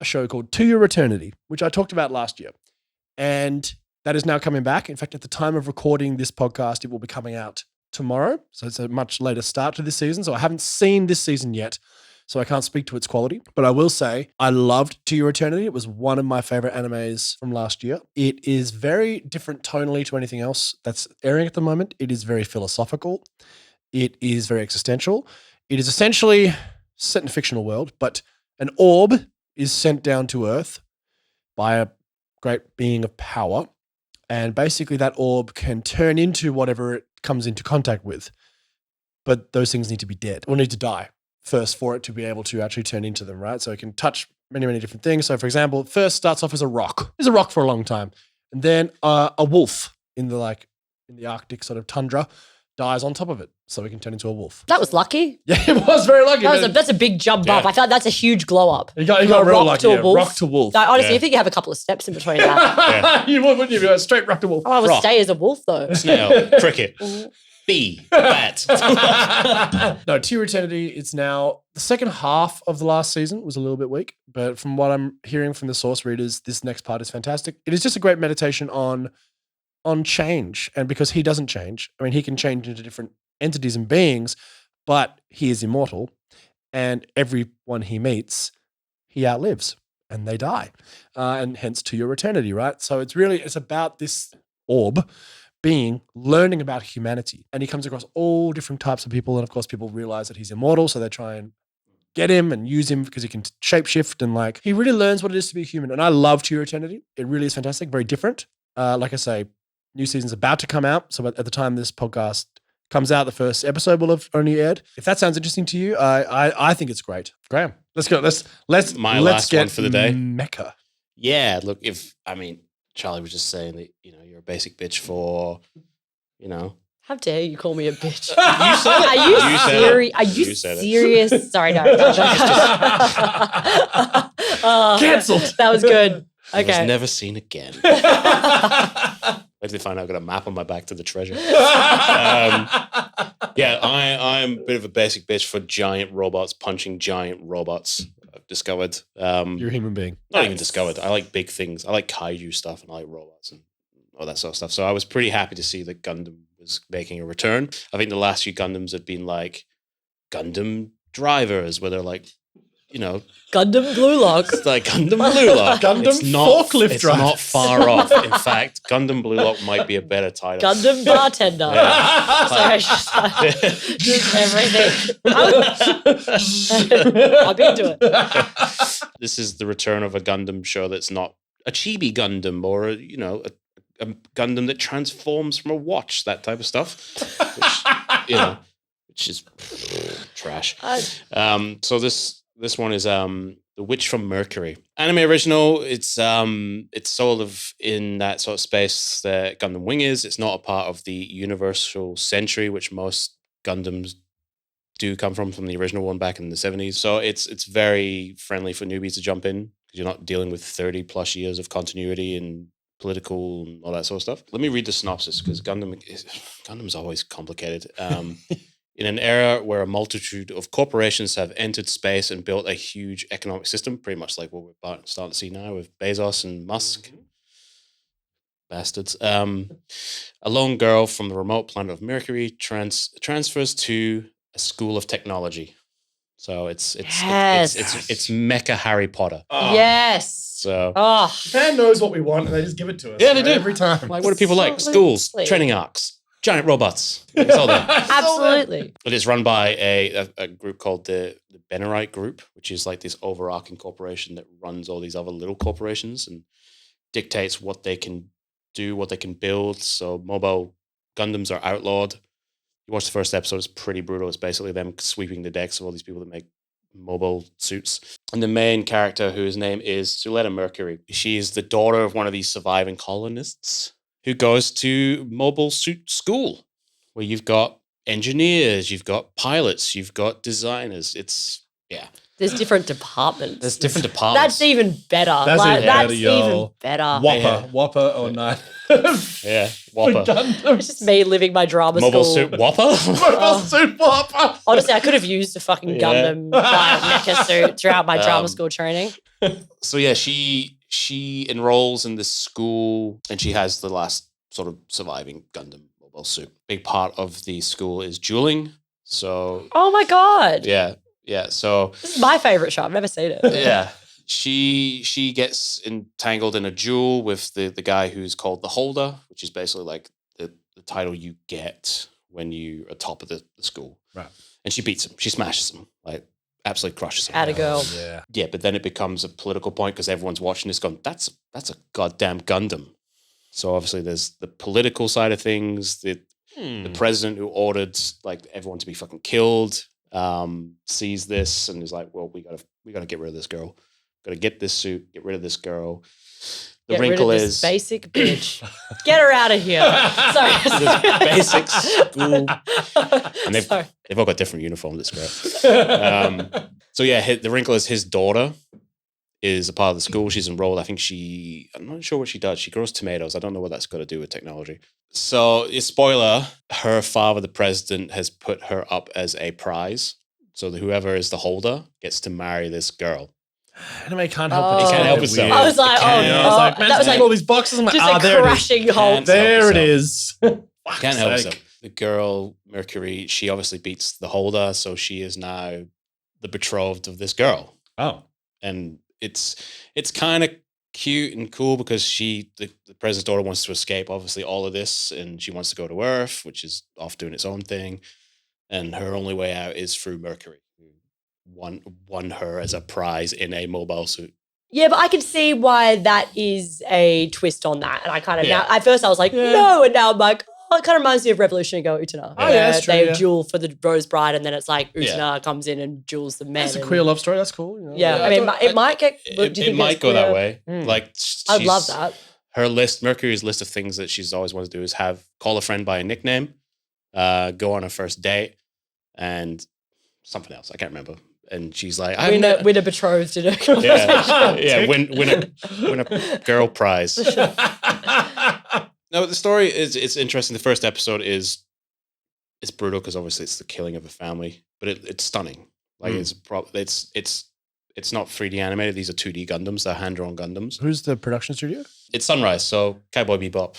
a show called To Your Eternity, which I talked about last year. And that is now coming back. In fact, at the time of recording this podcast, it will be coming out tomorrow. So it's a much later start to this season. So I haven't seen this season yet, so I can't speak to its quality. But I will say I loved To Your Eternity. It was one of my favorite animes from last year. It is very different tonally to anything else that's airing at the moment. It is very philosophical. It is very existential. It is essentially set in a fictional world, but an orb is sent down to Earth by a great being of power. And basically that orb can turn into whatever it comes into contact with. But those things need to be dead or need to die first for it to be able to actually turn into them, right? So it can touch many, many different things. So for example, it first starts off as a rock. It's a rock for a long time. And then a wolf in the Arctic sort of tundra dies on top of it. So it can turn into a wolf. That was lucky. Yeah, it was very lucky. That's a big jump up. I thought that's a huge glow up. You got real lucky. Rock to wolf. No, honestly, you think you have a couple of steps in between that. You would, wouldn't you? Straight rock to wolf. Oh, I would stay as a wolf though. Snail, cricket, bee, bat. No, To Your Eternity, it's now the second half of the last season was a little bit weak, but from what I'm hearing from the source readers, this next part is fantastic. It is just a great meditation on change. And because he doesn't change, I mean, he can change into different entities and beings, but he is immortal. And everyone he meets, he outlives and they die. And hence To Your Eternity, right? So it's about this orb being learning about humanity. And he comes across all different types of people. And of course, people realize that he's immortal. So they try and get him and use him because he can shapeshift and like, he really learns what it is to be human. And I love To Your Eternity. It really is fantastic, very different. Like I say, new season's about to come out. So at the time this podcast comes out, the first episode will have only aired. If that sounds interesting to you, I think it's great. Graham, let's go. Let's last get one for the day. Mecca. Yeah, look, Charlie was just saying that, you're a basic bitch for, How dare you call me a bitch? You said it. Are you You said serious? it. Are you You said it. serious? Sorry, no. Cancelled. That was good. I was Okay. never seen again. Wait till they find out I've got a map on my back to the treasure. Yeah, I'm a bit of a basic bitch for giant robots punching giant robots. I've discovered. You're a human being. Not even discovered. I like big things. I like kaiju stuff and I like robots and all that sort of stuff. So I was pretty happy to see that Gundam was making a return. I think the last few Gundams had been like Gundam drivers, where they're like, Gundam Blue Lock. it's like Gundam Blue Lock. Gundam forklift It's drive. not far off. In fact, Gundam Blue Lock might be a better title. Gundam Bartender. Yeah. Sorry, just everything. I'll be into it. This is the return of a Gundam show that's not a chibi Gundam or a Gundam that transforms from a watch, that type of stuff, which is trash. So this one is The Witch from Mercury. Anime original. It's sort of in that sort of space that Gundam Wing is. It's not a part of the Universal Century, which most Gundams do come from the original one back in the 70s. So it's very friendly for newbies to jump in because you're not dealing with 30 plus years of continuity and political and all that sort of stuff. Let me read the synopsis because Gundam's always complicated. In an era where a multitude of corporations have entered space and built a huge economic system, pretty much like what we're starting to see now with Bezos and Musk. Bastards. A lone girl from the remote planet of Mercury transfers to a school of technology. So it's Yes. it's Mecha Harry Potter. Oh. Yes. So Japan knows what we want and they just give it to us. Yeah, they do. Every time. like, what do people like? Schools, Absolutely. training arcs, giant robots. It's all there. Absolutely. But it's run by a group called the Benerite Group, which is like this overarching corporation that runs all these other little corporations and dictates what they can do, what they can build. So mobile Gundams are outlawed. You watch the first episode, it's pretty brutal. It's basically them sweeping the decks of all these people that make mobile suits. And the main character, whose name is Suletta Mercury, she is the daughter of one of these surviving colonists who goes to mobile suit school, where you've got engineers, you've got pilots, you've got designers. There's different departments. There's different departments. That's even better. That's Like, even that's better, yo. even better. Whopper or not. Yeah, Whopper. It's just me living my drama Mobile school. suit Whopper? Mobile suit Whopper. Honestly, I could have used a fucking Yeah. Gundam mecha suit throughout my drama Um, school training. So yeah, she enrolls in this school and she has the last sort of surviving Gundam mobile suit. Big part of the school is dueling. So Oh my god. yeah. So This is my favorite show. I've never seen it. yeah. She gets entangled in a duel with the guy who's called the Holder, which is basically like the title you get when you are top of the school. Right. And she beats him. She smashes him. Like absolutely crushes him. Atta girl. Yeah. Yeah, but then it becomes a political point because everyone's watching this going, that's a goddamn Gundam. So obviously there's the political side of things. The president who ordered like everyone to be fucking killed sees this and is like, well, we gotta get rid of this girl. Gotta get this suit, get rid of this girl. The Get wrinkle rid of is this basic bitch. Get her out of here. Sorry. basic school. And Sorry. they've all got different uniforms. It's great. So yeah, the wrinkle is his daughter is a part of the school. She's enrolled. I think I'm not sure what she does. She grows tomatoes. I don't know what that's got to do with technology. So, spoiler, her father, the president, has put her up as a prize. So whoever is the holder gets to marry this girl. Anime can't help it. He can't help itself. I was like, Can't- I was like, man, that was like all these boxes. I'm like, just there a it is. crashing hole. Can't There it help is. Can't help herself. The girl, Mercury, she obviously beats the holder. So she is now the betrothed of this girl. Oh. And it's kind of cute and cool because the president's daughter wants to escape obviously all of this and she wants to go to Earth, which is off doing its own thing, and her only way out is through Mercury, who won her as a prize in a mobile suit. Yeah, but I can see why that is a twist on that. And I kind of Yeah. now, at first I was like, no, and now I'm like, oh, it kind of reminds me of Revolutionary Girl Utena. Oh, yeah, that's true, They yeah. duel for the Rose Bride, and then it's like Yeah. Utena comes in and duels the men. It's a and- queer love story. That's cool. You know? Yeah, Yeah, I mean, it might get. do you It think might it's go that queer? way. Mm. Like I'd love she's- that. Her list, Mercury's list of things that she's always wanted to do is call a friend by a nickname, go on a first date, and something else. I can't remember. And she's like, Win a betrothed in a yeah, win a girl prize. No, the story it's interesting. The first episode it's brutal because obviously it's the killing of a family, but it's stunning. Like it's not 3D animated. These are 2D Gundams. They're hand-drawn Gundams. Who's the production studio? It's Sunrise, so Cowboy Bebop.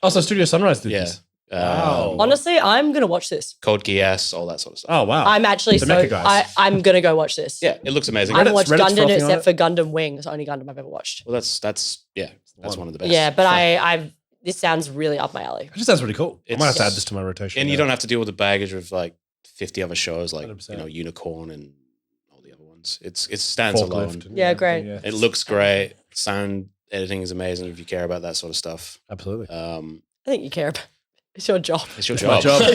Oh, so Studio Sunrise did Yeah. this. Wow. Honestly, I'm gonna watch this. Code Geass, all that sort of stuff. Oh, wow. I'm actually The so mecha guys. I'm gonna go watch this. Yeah, it looks amazing. I haven't watched Reddit's Gundam frothing on except it. for Gundam Wing. It's the only Gundam I've ever watched. Well, that's one of the best. Yeah, but I this sounds really up my alley. It just sounds really cool. I might have to It's- add this to my rotation. And you don't have to deal with the baggage of like 50 other shows like 100%. Unicorn and all the other ones. It stands alone. Forklift. Yeah, great. Yeah. It looks great. Sound editing is amazing if you care about that sort of stuff. Absolutely. I think you care about it's your job. It's your It's my job. job.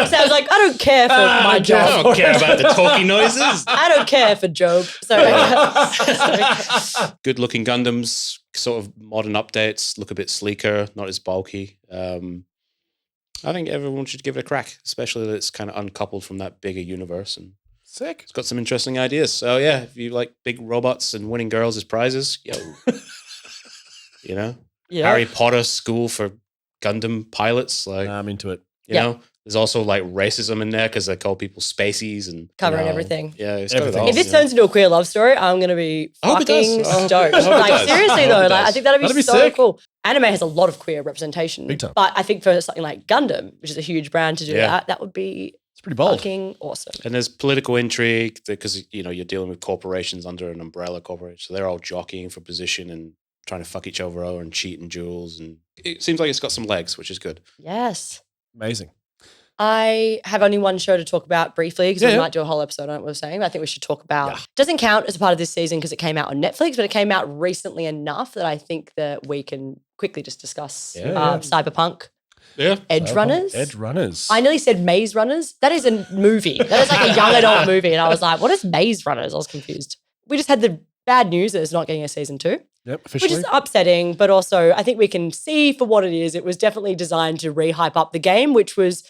Sounds like I don't care for my I job. don't care about the talking noises. I don't care for Job. Sorry. Good looking Gundams, sort of modern updates, look a bit sleeker, not as bulky. I think everyone should give it a crack, especially that it's kind of uncoupled from that bigger universe and Sick. it's got some interesting ideas. So yeah, if you like big robots and winning girls as prizes, Yeah. Harry Potter school for Gundam pilots, like I'm into it. you Yeah. know. There's also like racism in there because they call people spaceys and Covering everything. Yeah, it's got it Everything. all, If this you know. turns into a queer love story, I'm gonna be I hope it does. fucking I hope- stoked. I hope it Like does. seriously I hope though, it like I does. think that'd be That'd be so sick. cool. Anime has a lot of queer representation, Big time. but I think for something like Gundam, which is a huge brand, to do Yeah. that would be It's pretty bold. Fucking awesome. And there's political intrigue because, you're dealing with corporations under an umbrella corporation. So they're all jockeying for position and trying to fuck each other over and cheat in duels. And it seems like it's got some legs, which is good. Yes. Amazing. I have only one show to talk about briefly because we Yeah. might do a whole episode on it, we were saying. But I think we should talk about doesn't count as a part of this season because it came out on Netflix, but it came out recently enough that I think that we can quickly just discuss Cyberpunk. Yeah. Edgerunners. Edgerunners. I nearly said Maze Runners. That is a movie. That is like a young adult movie. And I was like, what is Maze Runners? I was confused. We just had the bad news that it's not getting a season 2. Yep, officially. Which is upsetting, but also I think we can see for what it is. It was definitely designed to re-hype up the game, which was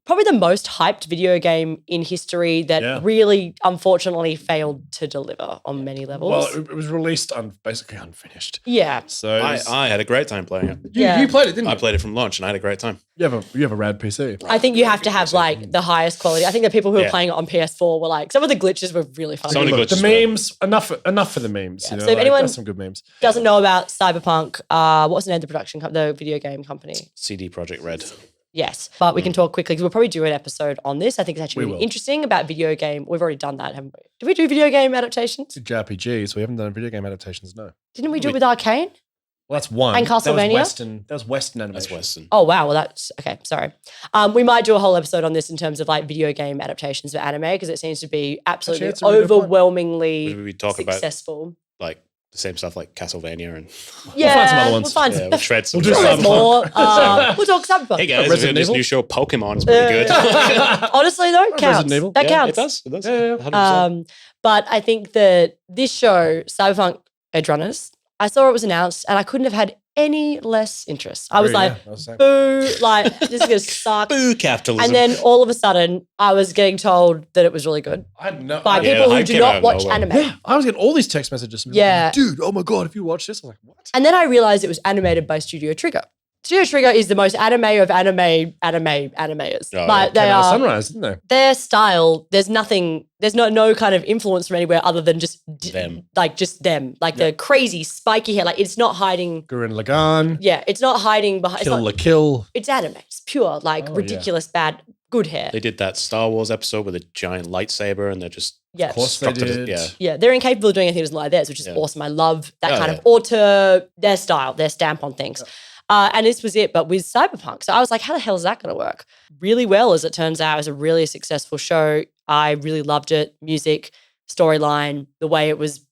probably the most hyped video game in history that really, unfortunately, failed to deliver on many levels. Well, it was released basically unfinished. Yeah. So I had a great time playing it. you played it, didn't you? I played it from launch and I had a great time. You have a rad PC. I think you have to have like the highest quality. I think the people who were playing it on PS4 were like, some of the glitches were really fun. Some of the Look, glitches the memes, enough for the memes. Yeah. So if anyone that's some good memes. doesn't know about Cyberpunk, what's the name of the production the video game company? CD Projekt Red. Yes, but we can talk quickly because we'll probably do an episode on this. I think it's actually We really will. interesting about video game. We've already done that, haven't we? Did we do video game adaptations? It's JRPGs. We haven't done video game adaptations, no. Didn't we do it with Arcane? Well, that's one. And Castlevania? That was Western animation. That's Western. Oh, wow. Well, that's okay. Sorry. We might do a whole episode on this in terms of like video game adaptations of anime because it seems to be absolutely that's a really good point. overwhelmingly We talk about successful. like the same stuff like Castlevania and Yeah, find some other ones. We'll find yeah, some. we'll shred some. We'll do There's Cyberpunk. more. We'll talk Cyberpunk. Hey guys, Resident this Evil? new show Pokemon is pretty good. Honestly, though, it counts. Resident Evil. That Yeah, counts. It does. It does. Yeah, yeah. 100%. But I think that this show, Cyberpunk Edgerunners, I saw it was announced and I couldn't have had any less interest. I was like, boo, like, this is going to suck. Boo capitalism. And then all of a sudden, I was getting told that it was really good I know. by Yeah, people the who hype do came out not of watch nowhere. anime. Yeah, I was getting all these text messages. From people Yeah. like, dude, oh my God, if you watch this, I'm like, what? And then I realized it was animated by Studio Trigger. Studio Trigger is the most anime of animators. Oh, Like Came they out of are Sunrise, didn't they? their style. There's nothing. There's no kind of influence from anywhere other than just Them. Like just them. Like the crazy spiky hair. Like it's not hiding. Gurren Lagann, Yeah, it's not hiding behind. Kill la Kill. It's anime. It's pure, like Oh, ridiculous, bad, good hair. They did that Star Wars episode with a giant lightsaber and they're just Yeah. Of course they structured it- did. yeah. Yeah, they're incapable of doing anything that doesn't like theirs, which is Yeah. awesome. I love that Oh, kind yeah. of auteur, their style, their stamp on things. And this was it, but with Cyberpunk. So I was like, how the hell is that going to work? Really well, as it turns out. It was a really successful show. I really loved it. Music, storyline, the way it was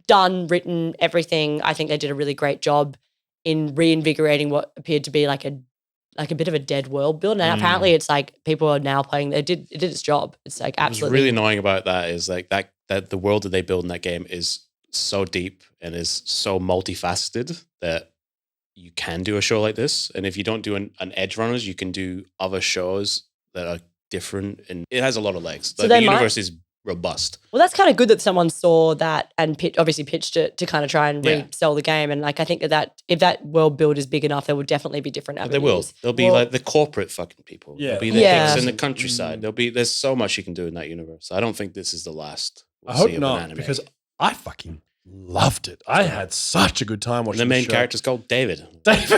done, written, everything. I think they did a really great job in reinvigorating what appeared to be like a bit of a dead world build. And apparently it's like people are now playing, it did its job. It's like What's absolutely. really annoying about that is like that the world that they build in that game is so deep and is so multifaceted that you can do a show like this. And if you don't do an Edgerunners, you can do other shows that are different and it has a lot of legs. So Like, they the might- universe is robust. Well, that's kind of good that someone saw that and obviously pitched it to kind of try and Yeah. resell the game. And like, I think that if that world build is big enough, there will definitely be different But avenues. they will. There'll be Well, like the corporate fucking people. Yeah. There'll be the Yeah. hicks in the countryside. There's so much you can do in that universe. I don't think this is the last. I we'll hope see of an not, anime. because I fucking loved it. I had such a good time watching the main this show. character's called David. David.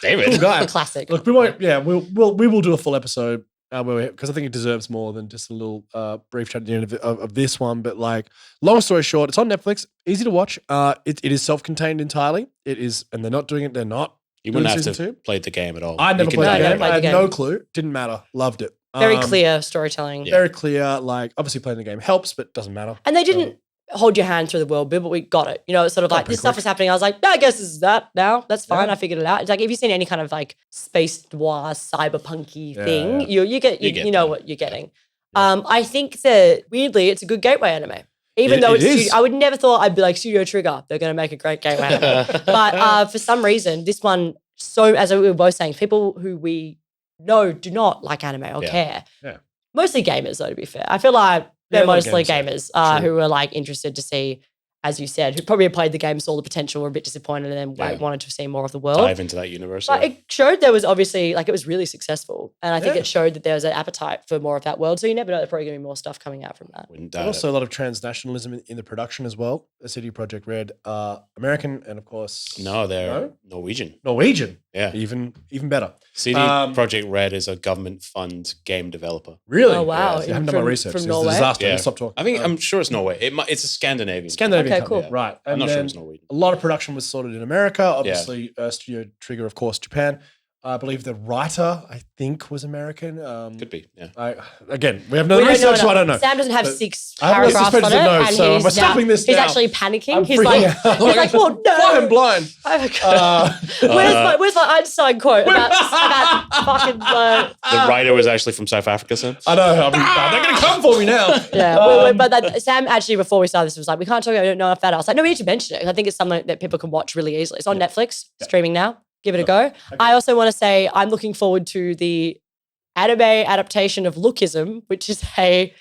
David. Cool guy. a classic. Look, we might, we will do a full episode because I think it deserves more than just a little brief chat at the end of this one. But like, long story short, it's on Netflix, easy to watch. It is self-contained entirely. It is, and they're not doing it. They're not. You wouldn't have season to 2? play the game at all. I never You can played No, the I never game. played I had the no game. clue. Didn't matter. Loved it. Very clear storytelling. Yeah. Very clear. Like, obviously playing the game helps, but doesn't matter. And they didn't hold your hand through the world build, but we got it. You know, it's sort of like pretty this stuff quick. is happening. I was like, yeah, I guess this is that now. That's fine. Yeah. I figured it out. It's like, if you've seen any kind of like space noir, cyberpunky Yeah, thing, yeah. you get You get you know that. what you're getting. I think that weirdly, it's a good gateway anime. Even though It is. I would never thought I'd be like Studio Trigger. They're going to make a great gateway anime. But for some reason, this one, so as we were both saying, people who we know do not like anime or Yeah. care. Yeah. Mostly gamers, though, to be fair. I feel like Yeah, they're a lot of mostly gamers, gamers True. who are like interested to see as you said, who probably had played the game, saw the potential, were a bit disappointed, and then like, wanted to see more of the world. Dive into that universe. But it showed there was obviously, like, it was really successful. And I think Yeah. it showed that there was an appetite for more of that world. So you never know, there's probably going to be more stuff coming out from that. Wouldn't And doubt also it. a lot of transnationalism in the production as well. The CD Projekt Red are American and of course No, they're Norwegian. Norwegian. Yeah. Even better. CD Projekt Red is a government fund game developer. Really? Oh, wow. I haven't done my research. From It's Norway? a disaster. Yeah. Let's stop talking. I think I'm sure it's Norway. It's a Scandinavian. Scandinavian Okay, company. cool. Right. I'm And not sure then it's Norwegian. a lot of production was sorted in America. Obviously, Studio Trigger, of course, Japan. I believe the writer, I think, was American. Could be. Yeah. Again, we have no We don't research, know so I don't know. Sam doesn't have But 6 I haven't paragraphs on it. suspended the notes, And so he's we're stopping this He's now. actually panicking. I'm He's freaking like, out. he's like, well, no. Flying blind. Where's my Einstein quote about fucking The writer was actually from South Africa, Sam. I know. They're going to come for me now. Yeah, but Sam actually, before we started this, was like, we can't talk about it, I don't know enough about it. I was like, no, we need to mention it. I think it's something that people can watch really easily. It's on Netflix, streaming now. Give it a go. I also want to say I'm looking forward to the anime adaptation of Lookism, which is a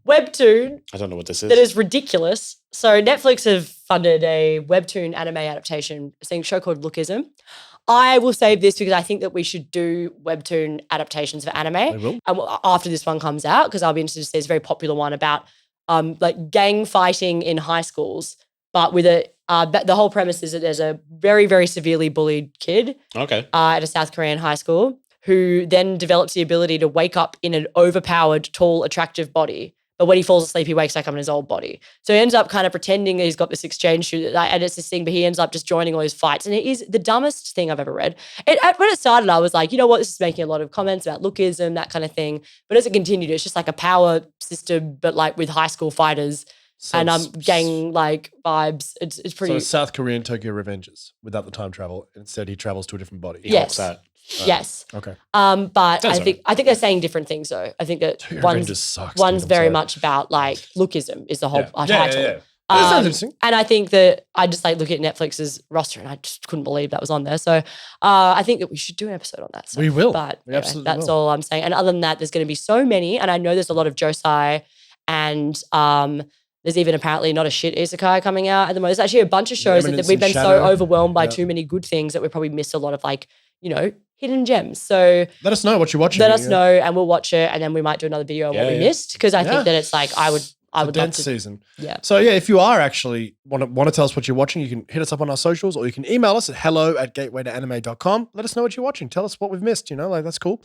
webtoon I don't know what this is. that is ridiculous. So Netflix have funded a webtoon anime adaptation, a show called Lookism. I will save this because I think that we should do webtoon adaptations for anime. We will. After this one comes out, because I'll be interested to see. It's a very popular one about like gang fighting in high schools, but with the whole premise is that there's a very, very severely bullied kid Okay. at a South Korean high school who then develops the ability to wake up in an overpowered, tall, attractive body. But when he falls asleep, he wakes back up in his old body. So he ends up kind of pretending that he's got this exchange student, and it's this thing, but he ends up just joining all his fights. And it is the dumbest thing I've ever read. When it started, I was like, you know what, this is making a lot of comments about lookism, that kind of thing. But as it continued, it's just like a power system, but like with high school fighters and gang like vibes. It's pretty. So it's South Korean Tokyo Revengers without the time travel. Instead, he travels to a different body. He Yes. helps out. Yes. Okay. But That's I think they're saying different things though. I think that Tokyo one's Revengers sucks. one's dude, I'm very sorry. much about like lookism is the whole Yeah. title. Yeah. That sounds interesting. And I think that I just like look at Netflix's roster and I just couldn't believe that was on there. So I think that we should do an episode on that. We will. But We anyway, absolutely that's will. all I'm saying. And other than that, there's going to be so many. And I know there's a lot of Josai and there's even apparently not a shit isekai coming out at the moment. There's actually a bunch of shows that Eminence we've and been Shadow. so overwhelmed by Yeah. too many good things that we probably missed a lot of like, hidden gems. So Let us know what you're watching. let us know and we'll watch it and then we might do another video on what we missed because I Yeah. think that it's like I would It's a love dense to. season. Yeah. So yeah, if you are actually want to tell us what you're watching, you can hit us up on our socials or you can email us at hello@gatewaytoanime.com. Let us know what you're watching. Tell us what we've missed, like that's cool.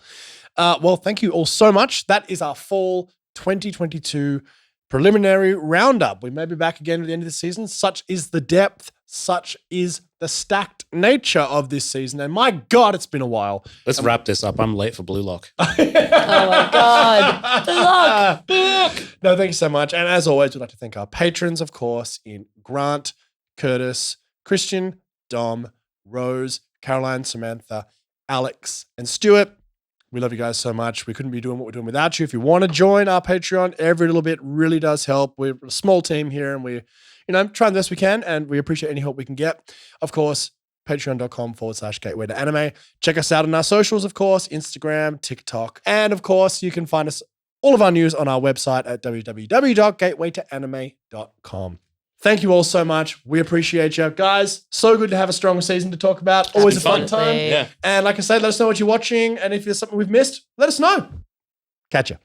Well, thank you all so much. That is our fall 2022 preliminary roundup. We may be back again at the end of the season. Such is the depth, such is the stacked nature of this season. And my God, it's been a while. Let's wrap this up. I'm late for Blue Lock. Oh my God. Good luck. No, thank you so much. And as always, we'd like to thank our patrons, of course, in Grant, Curtis, Christian, Dom, Rose, Caroline, Samantha, Alex, and Stuart. We love you guys so much. We couldn't be doing what we're doing without you. If you want to join our Patreon, every little bit really does help. We're a small team here and we're, trying the best we can and we appreciate any help we can get. Of course, patreon.com/gateway to anime. Check us out on our socials, of course, Instagram, TikTok. And of course, you can find us all of our news on our website at www.gatewaytoanime.com. Thank you all so much. We appreciate you. Guys, so good to have a strong season to talk about. Always a fun time. Absolutely. Yeah. And like I said, let us know what you're watching. And if there's something we've missed, let us know. Catch ya.